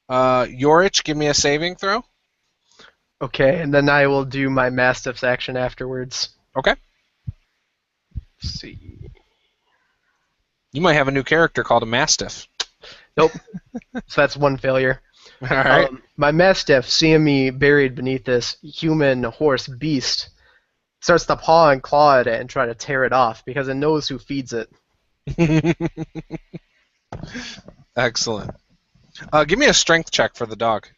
Yorich, give me a saving throw. Okay, and then I will do my Mastiff's action afterwards. Okay. Let's see. You might have a new character called a Mastiff. Nope. So that's one failure. All right. My Mastiff, seeing me buried beneath this human horse beast, starts to paw and claw at it and try to tear it off because it knows who feeds it. Excellent. Give me a strength check for the dog.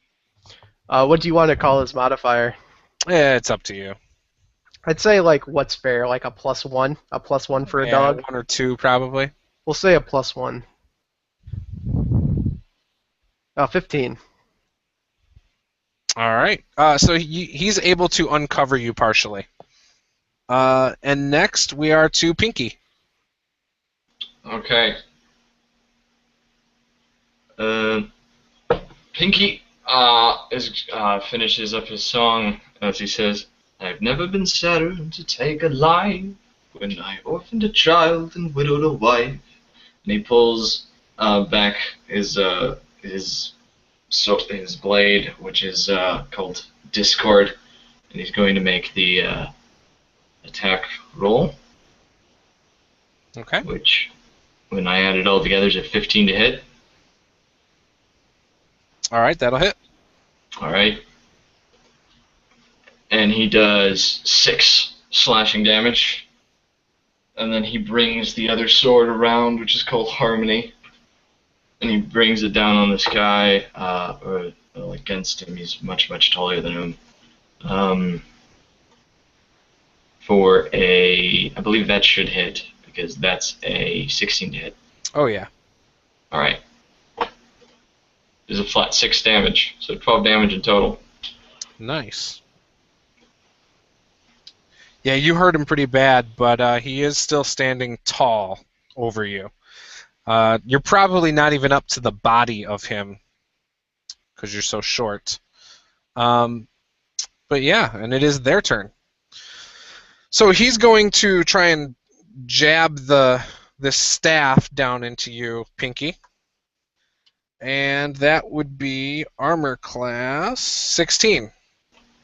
What do you want to call his modifier? Yeah, it's up to you. I'd say like what's fair, like a +1, a +1 for a dog. 1 or 2 probably. We'll say a +1. 15. All right. So he's able to uncover you partially. And next we are to Pinkie. Okay. Pinkie finishes up his song as he says, "I've never been sadder to take a life when I orphaned a child and widowed a wife." And he pulls back his blade, which is called Discord, and he's going to make the attack roll. Okay. Which, when I add it all together, is a 15 to hit. All right, that'll hit. All right. And he does 6 slashing damage. And then he brings the other sword around, which is called Harmony. And he brings it down on this guy, or against him. He's much, much taller than him. For a, I believe that should hit, because that's a 16 to hit. Oh, yeah. All right. Is a flat 6 damage, so 12 damage in total. Nice. Yeah, you hurt him pretty bad, but he is still standing tall over you. You're probably not even up to the body of him because you're so short. But yeah, and it is their turn. So he's going to try and jab this staff down into you, Pinkie. And that would be armor class 16.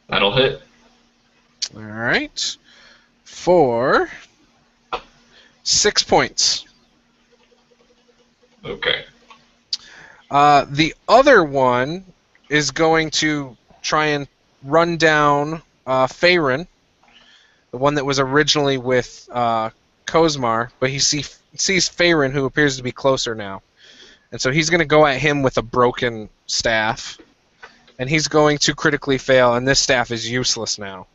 That'll hit. All right. For 6 points. Okay. The other one is going to try and run down Faerun, the one that was originally with Kozmar, but he sees Faerun, who appears to be closer now. And so he's going to go at him with a broken staff, and he's going to critically fail, and this staff is useless now.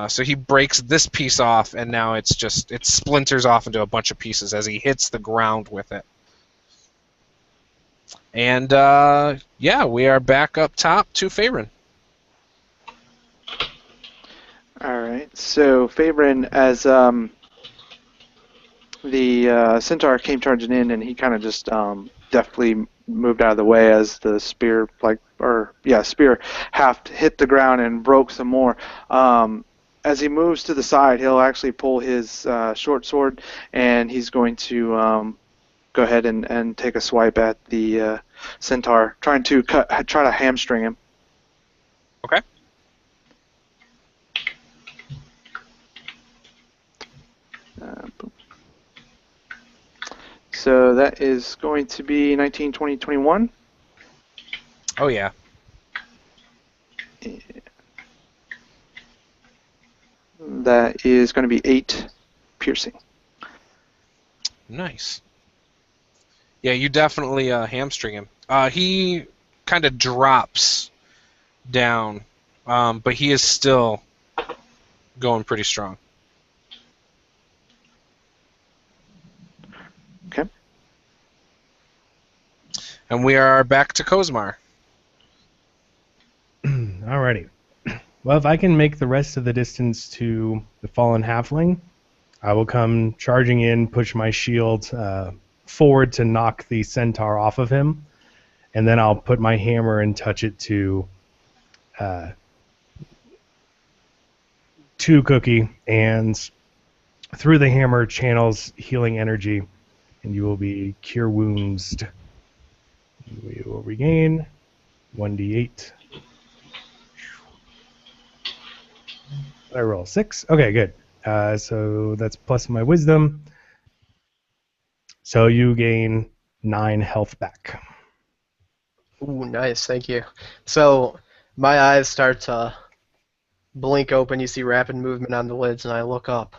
So he breaks this piece off, and now it splinters off into a bunch of pieces as he hits the ground with it. And yeah, we are back up top to Faerun. All right. So Faerun, as the centaur came charging in, and he kind of just deftly moved out of the way as the spear, spear half hit the ground and broke some more. As he moves to the side, he'll actually pull his short sword, and he's going to go ahead and take a swipe at the centaur, try to hamstring him. Okay. So that is going to be 19, 20, 21. Oh, yeah. That is going to be 8 piercing. Nice. Yeah, you definitely hamstring him. He kind of drops down, but he is still going pretty strong. Okay. And we are back to Kozmar. Alrighty. Well, if I can make the rest of the distance to the fallen halfling, I will come charging in, push my shield forward to knock the centaur off of him, and then I'll put my hammer and touch it to Cookie, and through the hammer channels healing energy, and you will be cure wounds. We will regain 1d8. I roll 6. Okay, good. So that's plus my wisdom. So you gain 9 health back. Ooh, nice, thank you. So my eyes start to blink open. You see rapid movement on the lids, and I look up.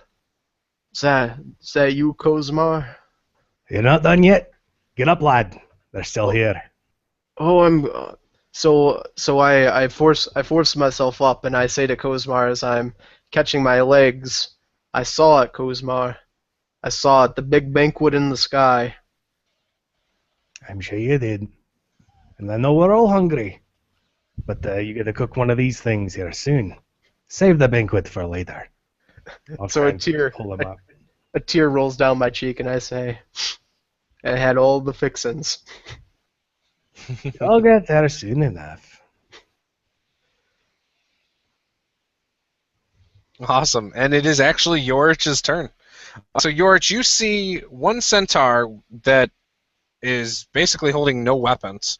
Is that you, Kozmar? You're not done yet. Get up, lad. They're still here. Oh, I'm. So I force myself up, and I say to Kozmar as I'm catching my legs, I saw it, Kozmar. I saw it, the big banquet in the sky. I'm sure you did. And I know we're all hungry. But you gotta cook one of these things here soon. Save the banquet for later. I'll So try a and tear, pull him up. a tear rolls down my cheek, and I say, I had all the fixins. I'll get there soon enough. Awesome. And it is actually Yorch's turn. So Yorch, you see one centaur that is basically holding no weapons,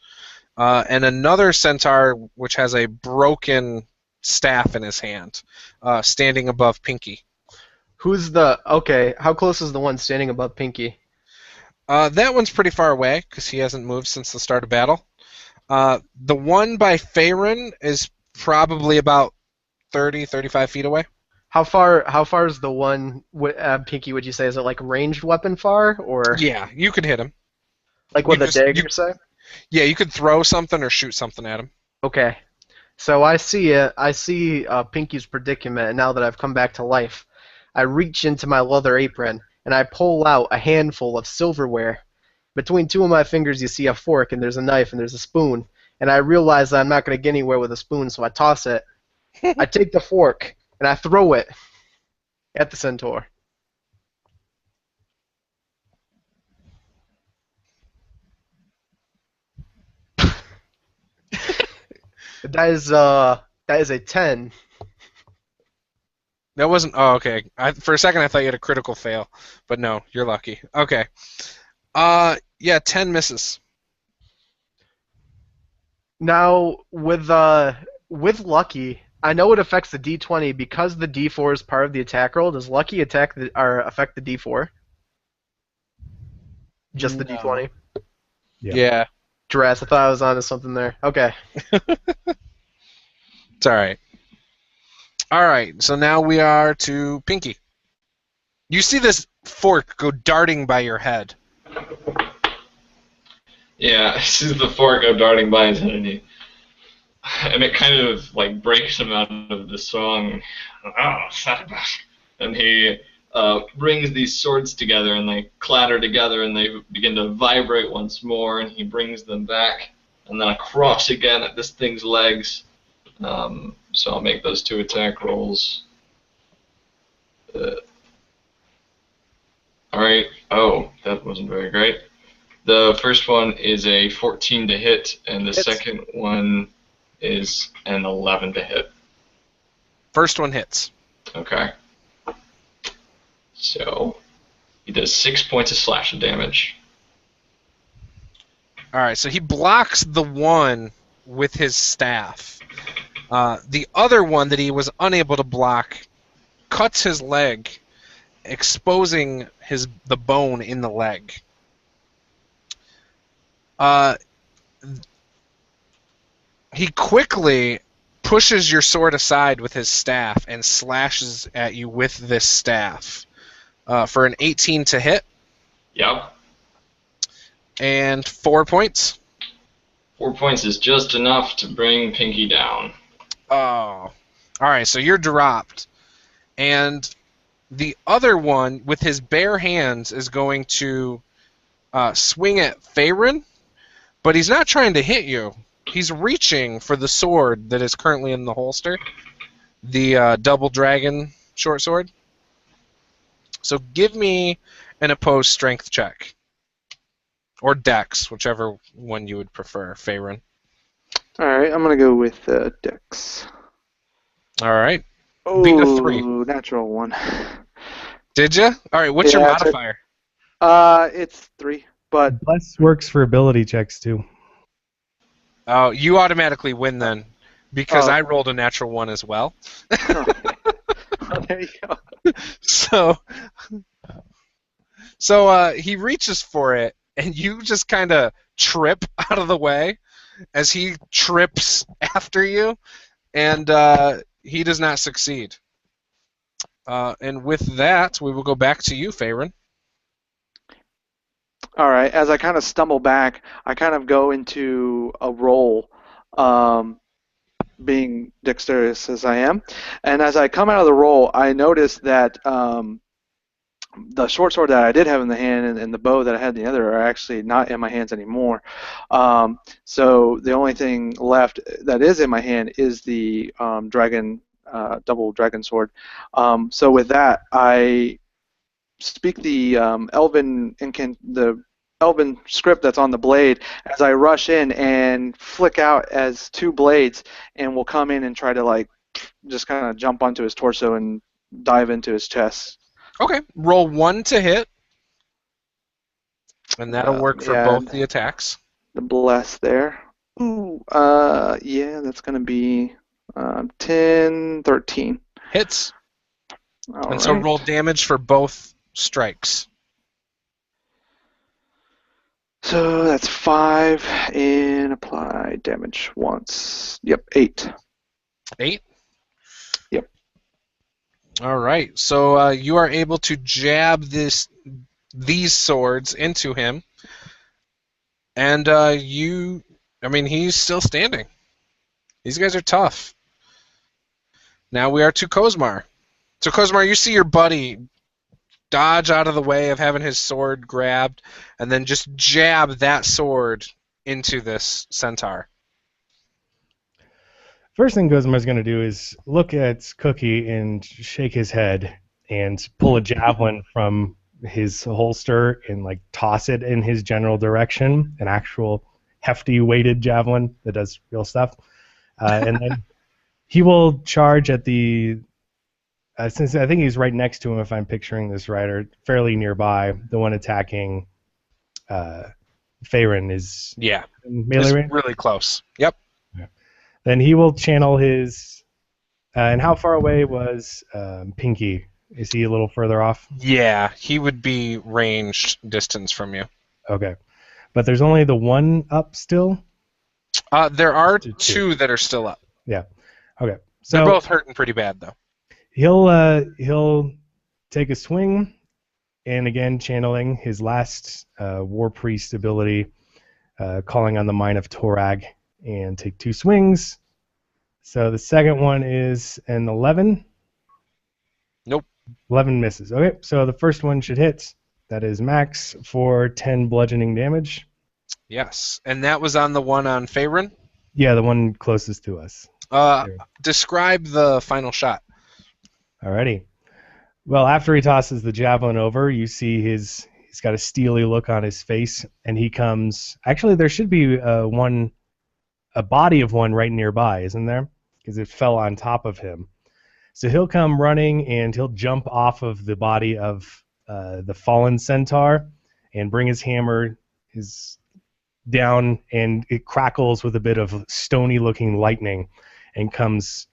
and another centaur which has a broken staff in his hand, standing above Pinkie. Okay, how close is the one standing above Pinkie? That one's pretty far away because he hasn't moved since the start of battle. The one by Faerun is probably about 30, 35 feet away. How far is the one Pinkie, would you say? Is it like ranged weapon far, or Yeah, you could hit him. like with you a just- dagger, you- say? Yeah, you could throw something or shoot something at him. Okay. So I see it. I see Pinkie's predicament, and now that I've come back to life, I reach into my leather apron and I pull out a handful of silverware, Between two of my fingers, you see a fork, and there's a knife, and there's a spoon. And I realize that I'm not going to get anywhere with a spoon, so I toss it. I take the fork, and I throw it at the centaur. That is a 10. That wasn't. Oh, okay. For a second, I thought you had a critical fail, but no, you're lucky. Okay. Yeah, 10 misses. Now with lucky, I know it affects the D20 because the D4 is part of the attack roll. Does lucky affect the D4? Just the No. D20. Yeah. Dress. I thought I was onto something there. Okay. It's all right. All right. So now we are to Pinkie. You see this fork go darting by your head. Yeah, I see the fork go darting by his head, and it kind of like breaks him out of the song. Oh, Satabas. And he brings these swords together, and they clatter together, and they begin to vibrate once more, and he brings them back, and then across again at this thing's legs. So I'll make those 2 attack rolls. Alright. Oh, that wasn't very great. The first one is a 14 to hit, and the second one is an 11 to hit. First one hits. Okay. So he does 6 points of slashing damage. All right. So he blocks the one with his staff. The other one that he was unable to block cuts his leg, exposing the bone in the leg. He quickly pushes your sword aside with his staff and slashes at you with this staff for an 18 to hit. Yep. And 4 points. 4 points is just enough to bring Pinkie down. Oh. All right, so you're dropped. And the other one, with his bare hands, is going to swing at Faerun, but he's not trying to hit you. He's reaching for the sword that is currently in the holster, the double dragon short sword. So give me an opposed strength check. Or dex, whichever one you would prefer, Faerun. Alright, I'm going to go with Dex. All right. Oh, Beat a 3. natural 1. Did you? All right, what's your Yeah, modifier? It's 3, but... Bless works for ability checks, too. Oh, you automatically win then, because Oh. I rolled a natural 1 as well. Oh, there you go. So he reaches for it, and you just kind of trip out of the way as he trips after you, and he does not succeed. And with that, we will go back to you, Faerun. All right, as I kind of stumble back, I kind of go into a roll, being dexterous as I am. And as I come out of the roll, I notice that the short sword that I did have in the hand and the bow that I had in the other are actually not in my hands anymore. So the only thing left that is in my hand is the double dragon sword. So with that, I speak the elven script that's on the blade as I rush in and flick out as 2 blades, and will come in and try to just kind of jump onto his torso and dive into his chest. Okay, roll 1 to hit, and that'll work for both the attacks. The bless there. Ooh, yeah, that's going to be 10, 13. Hits. All and so right. roll damage for both strikes. So that's 5, and apply damage once. Yep, 8. 8? Yep. All right. So you are able to jab these swords into him, and he's still standing. These guys are tough. Now we are to Kozmar. So Kozmar, you see your buddy dodge out of the way of having his sword grabbed, and then just jab that sword into this centaur. First thing Guzma's going to do is look at Cookie and shake his head and pull a javelin from his holster and like toss it in his general direction, an actual hefty weighted javelin that does real stuff. And then he will charge at the, since I think he's right next to him if I'm picturing this right, or fairly nearby, the one attacking Faerun is melee range? Really close. Yep. Then he will channel his. And how far away was Pinkie? Is he a little further off? Yeah, he would be ranged distance from you. Okay. But there's only the one up still? There are two that are still up. Yeah. Okay. So they're both hurting pretty bad, though. He'll take a swing, and again, channeling his last War Priest ability, calling on the Mine of Torag, and take 2 swings. So the second one is an 11. Nope. 11 misses. Okay, so the first one should hit. That is max for 10 bludgeoning damage. Yes, and that was on the one on Faerun? Yeah, the one closest to us. Describe the final shot. Alrighty. Well, after he tosses the javelin over, you see he's got a steely look on his face, and he comes. Actually, there should be a body of one right nearby, isn't there? Because it fell on top of him. So he'll come running, and he'll jump off of the body of the fallen centaur, and bring his hammer down, and it crackles with a bit of stony-looking lightning, and comes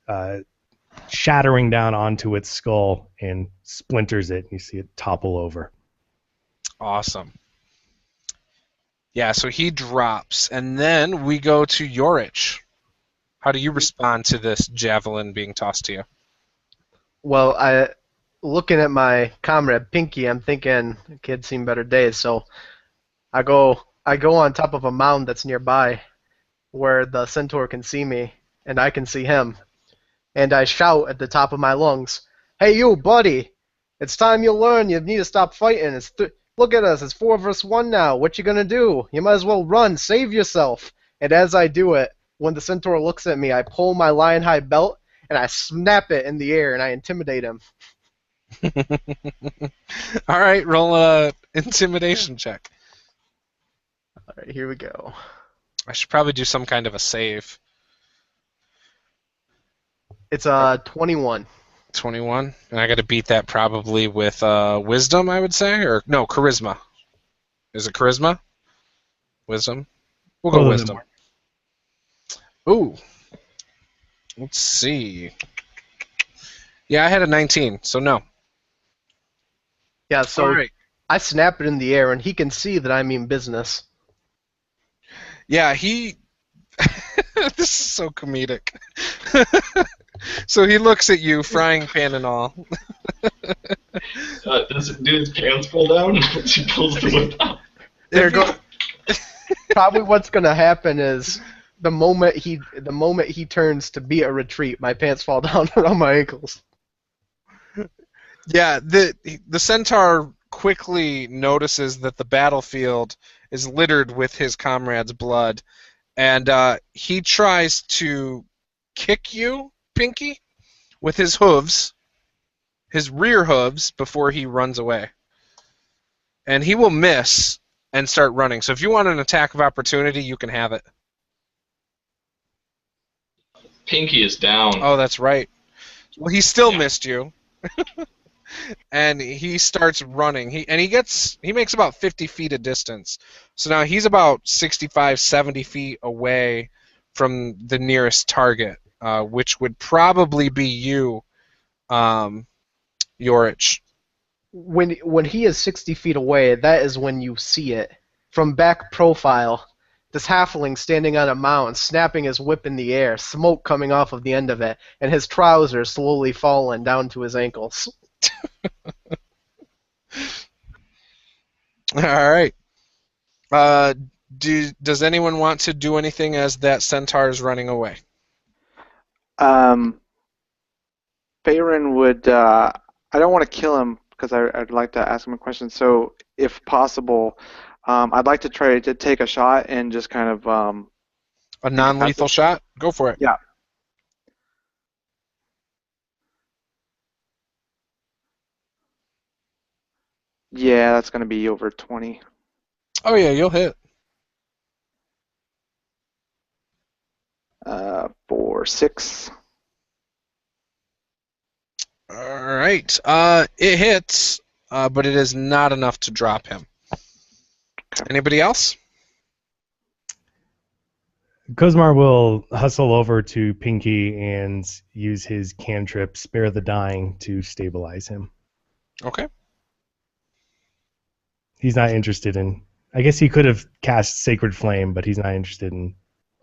shattering down onto its skull and splinters it. You see it topple over. Awesome. Yeah, so he drops, and then we go to Yorich. How do you respond to this javelin being tossed to you? Well, looking at my comrade Pinkie, I'm thinking the kid's seen better days, so I go on top of a mound that's nearby where the centaur can see me and I can see him. And I shout at the top of my lungs, "Hey you, buddy! It's time you learn you need to stop fighting. Look at us, it's 4 versus 1 now. What you gonna do? You might as well run, save yourself." And as I do it, when the centaur looks at me, I pull my lion-hide belt and I snap it in the air and I intimidate him. All right, roll a intimidation check. All right, here we go. I should probably do some kind of a save. It's 21. 21, and I got to beat that probably with wisdom, I would say, or no, charisma. Is it charisma? Wisdom. We'll go wisdom. Ooh. Let's see. Yeah, I had a 19, so no. Yeah, so all right. I snap it in the air, and he can see that I mean business. Yeah, he... This is so comedic. So he looks at you, frying pan and all. Does it do his pants pull down as he pulls the whip out? Probably what's gonna happen is the moment he turns to be a retreat, my pants fall down around my ankles. Yeah, the centaur quickly notices that the battlefield is littered with his comrade's blood, and he tries to kick you, Pinkie, with his hooves, his rear hooves, before he runs away. And he will miss and start running. So if you want an attack of opportunity, you can have it. Pinkie is down. Oh, that's right. Well, he still missed you. And he starts running. He makes about 50 feet of distance. So now he's about 65, 70 feet away from the nearest target, which would probably be you, Yorich. When he is 60 feet away, that is when you see it. From back profile, this halfling standing on a mountain, snapping his whip in the air, smoke coming off of the end of it, and his trousers slowly falling down to his ankles. All right. Does anyone want to do anything as that centaur is running away? Faerun would. I don't want to kill him because I'd like to ask him a question. So, if possible, I'd like to try to take a shot and just kind of A non-lethal shot? Go for it. Yeah. Yeah, that's going to be over 20. Oh yeah, you'll hit. For 6. All right. It hits, but it is not enough to drop him. Okay. Anybody else? Kozmar will hustle over to Pinkie and use his cantrip, Spare the Dying, to stabilize him. Okay. He's not interested in... I guess he could have cast Sacred Flame, but he's not interested in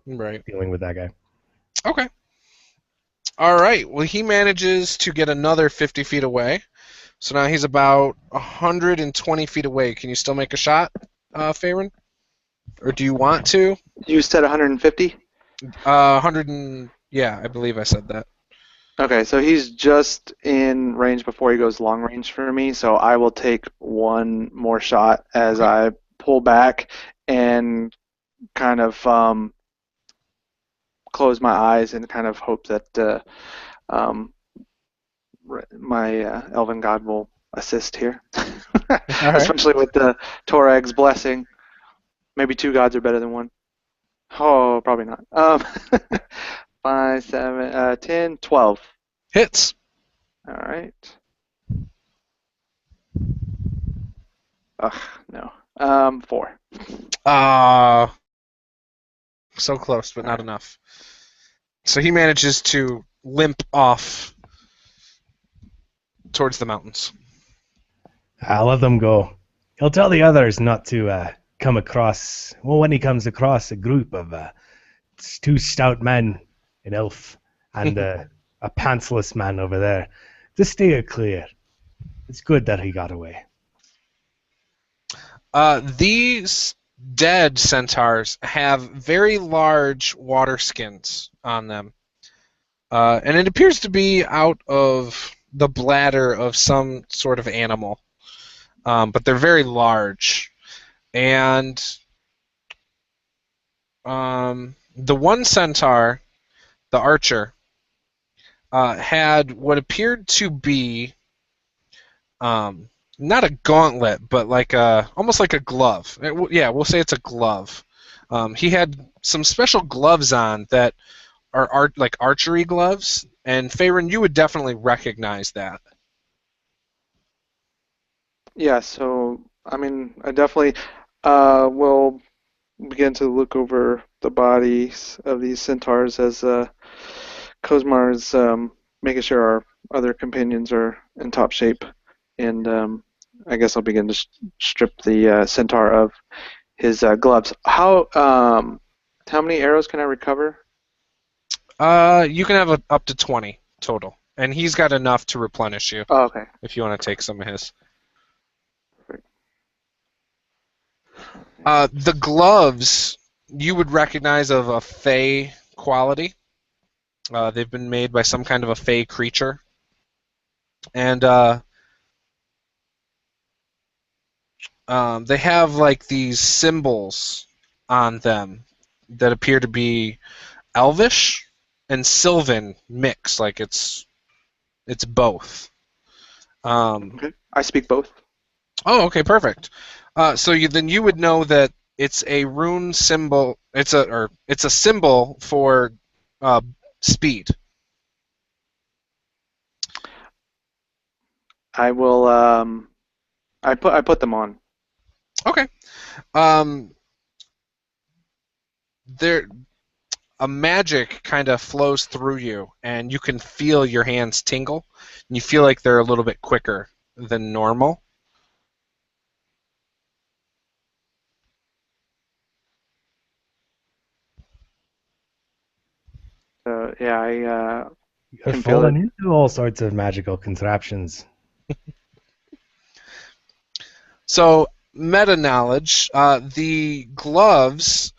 Right. dealing with that guy. Okay. All right. Well, he manages to get another 50 feet away. So now he's about 120 feet away. Can you still make a shot, Faerun? Or do you want to? You said 150? 100 and... Yeah, I believe I said that. Okay, so he's just in range before he goes long range for me, so I will take one more shot as I pull back and kind of close my eyes and kind of hope that my elven god will assist here. Especially with the Torag's blessing. Maybe 2 gods are better than 1. Oh, probably not. 5, 7, 10, 12. Hits. All right. Ugh, no. 4. So close, but not enough. So he manages to limp off towards the mountains. I'll let them go. He'll tell the others not to come across... Well, when he comes across a group of 2 stout men, an elf, and a pantsless man over there, to steer clear. It's good that he got away. These dead centaurs have very large water skins on them. And it appears to be out of the bladder of some sort of animal. But they're very large. And the one centaur, the archer, had what appeared to be not a gauntlet, but like almost like a glove. We'll say it's a glove. He had some special gloves on that are like archery gloves, and Faerun, you would definitely recognize that. Yeah, so, I mean, I definitely will begin to look over the bodies of these centaurs as Kozmar is making sure our other companions are in top shape. And I guess I'll begin to strip the centaur of his gloves. How many arrows can I recover? You can have up to 20 total, and he's got enough to replenish you. Oh, okay. If you want to take some of his. Perfect. The gloves you would recognize of a fey quality. They've been made by some kind of a fey creature, and they have like these symbols on them that appear to be Elvish and Sylvan mix, like it's both. Okay. I speak both. Oh, okay, perfect. So you would know that it's a rune symbol. It's a symbol for speed. I will. I put them on. Okay. A magic kind of flows through you, and you can feel your hands tingle, and you feel like they're a little bit quicker than normal. Yeah, I You're can feel falling it. into all sorts of magical contraptions. So, meta knowledge, the gloves,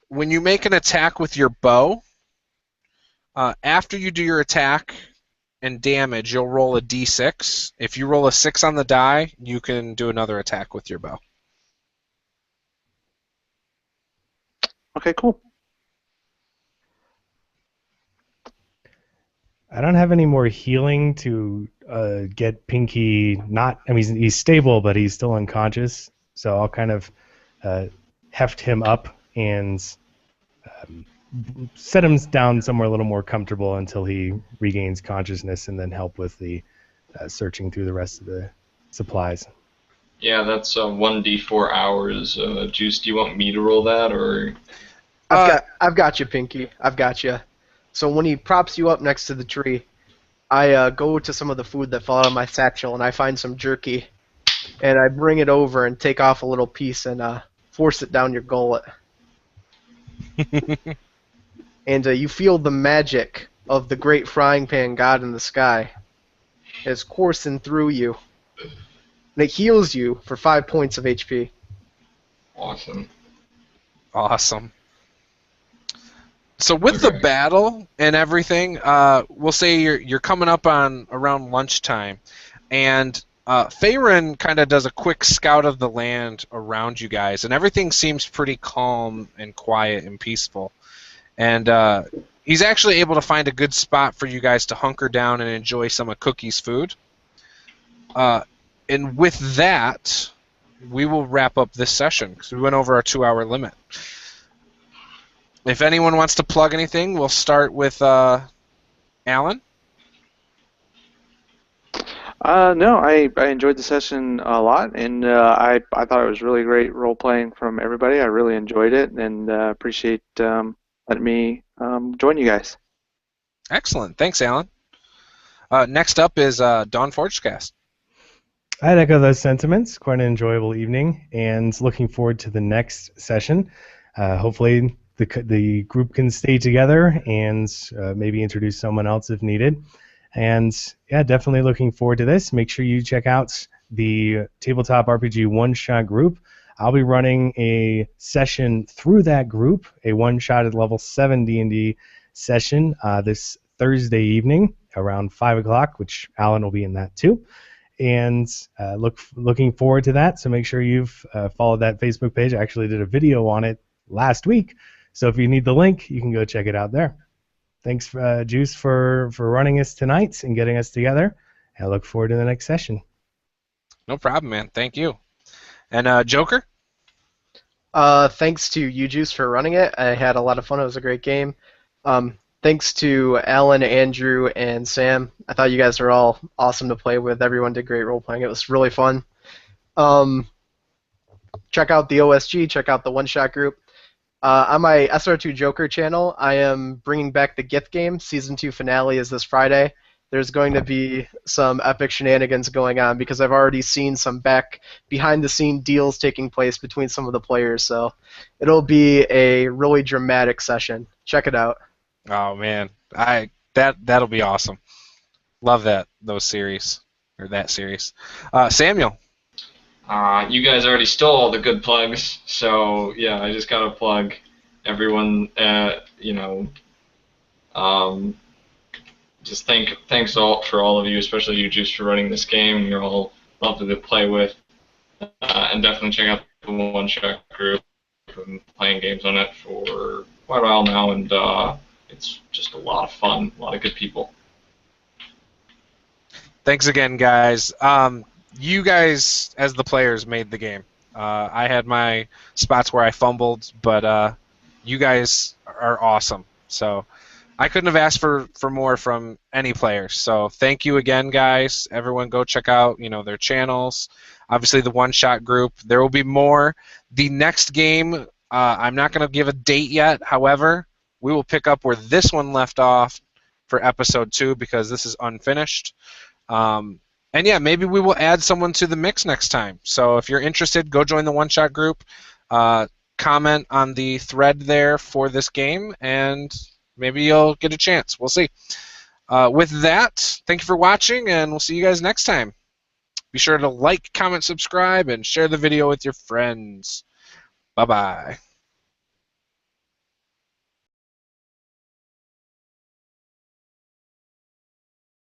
when you make an attack with your bow, after you do your attack and damage, you'll roll a d6. If you roll a 6 on the die, you can do another attack with your bow. Okay, cool. I don't have any more healing to get Pinkie not. I mean, he's stable, but he's still unconscious. So I'll kind of heft him up and set him down somewhere a little more comfortable until he regains consciousness, and then help with the searching through the rest of the supplies. Yeah, that's 1d4 hours. Juice, do you want me to roll that, or? I've got you, Pinkie. I've got you. So when he props you up next to the tree, I go to some of the food that fell out of my satchel, and I find some jerky, and I bring it over and take off a little piece and force it down your gullet. And you feel the magic of the great frying pan god in the sky is coursing through you. And it heals you for 5 points of HP. Awesome. Awesome. So with the battle and everything, we'll say you're coming up on around lunchtime, and Faerun kind of does a quick scout of the land around you guys, and everything seems pretty calm and quiet and peaceful. And he's actually able to find a good spot for you guys to hunker down and enjoy some of Cookie's food. And with that, we will wrap up this session because we went over our 2-hour limit. If anyone wants to plug anything, we'll start with Alan. No, I enjoyed the session a lot, and I thought it was really great role playing from everybody. I really enjoyed it, and appreciate letting me join you guys. Excellent. Thanks, Alan. Next up is Dawn Forgecast. I'd echo those sentiments. Quite an enjoyable evening, and looking forward to the next session. Hopefully the group can stay together and maybe introduce someone else if needed. And yeah, definitely looking forward to this. Make sure you check out the Tabletop RPG one-shot group. I'll be running a session through that group, a one-shot at level 7 D&D session this Thursday evening around 5 o'clock, which Alan will be in that too. And looking forward to that. So make sure you've followed that Facebook page. I actually did a video on it last week. So if you need the link, you can go check it out there. Thanks, Juice, for running us tonight and getting us together. I look forward to the next session. No problem, man. Thank you. And Joker? Thanks to you, Juice, for running it. I had a lot of fun. It was a great game. Thanks to Alan, Andrew, and Sam. I thought you guys were all awesome to play with. Everyone did great role-playing. It was really fun. Check out the OSG. Check out the one-shot group. On my SR2 Joker channel, I am bringing back the Gith game. Season 2 finale is this Friday. There's going to be some epic shenanigans going on because I've already seen some behind-the-scene deals taking place between some of the players. So it'll be a really dramatic session. Check it out. Oh man, that'll be awesome. Love those series or that series. Samuel. You guys already stole all the good plugs, so yeah, I just gotta plug everyone. Just thanks for all of you, especially you, Juice, for running this game. You're all lovely to play with, and definitely check out the one-shot group. I've been playing games on it for quite a while now, and it's just a lot of fun. A lot of good people. Thanks again, guys. You guys, as the players, made the game. I had my spots where I fumbled, but you guys are awesome. So I couldn't have asked for more from any players. So thank you again, guys. Everyone go check out their channels. Obviously, the one-shot group. There will be more. The next game, I'm not going to give a date yet. However, we will pick up where this one left off for episode 2 because this is unfinished. And yeah, maybe we will add someone to the mix next time. So if you're interested, go join the one-shot group. Comment on the thread there for this game, and maybe you'll get a chance. We'll see. With that, thank you for watching, and we'll see you guys next time. Be sure to like, comment, subscribe, and share the video with your friends. Bye-bye.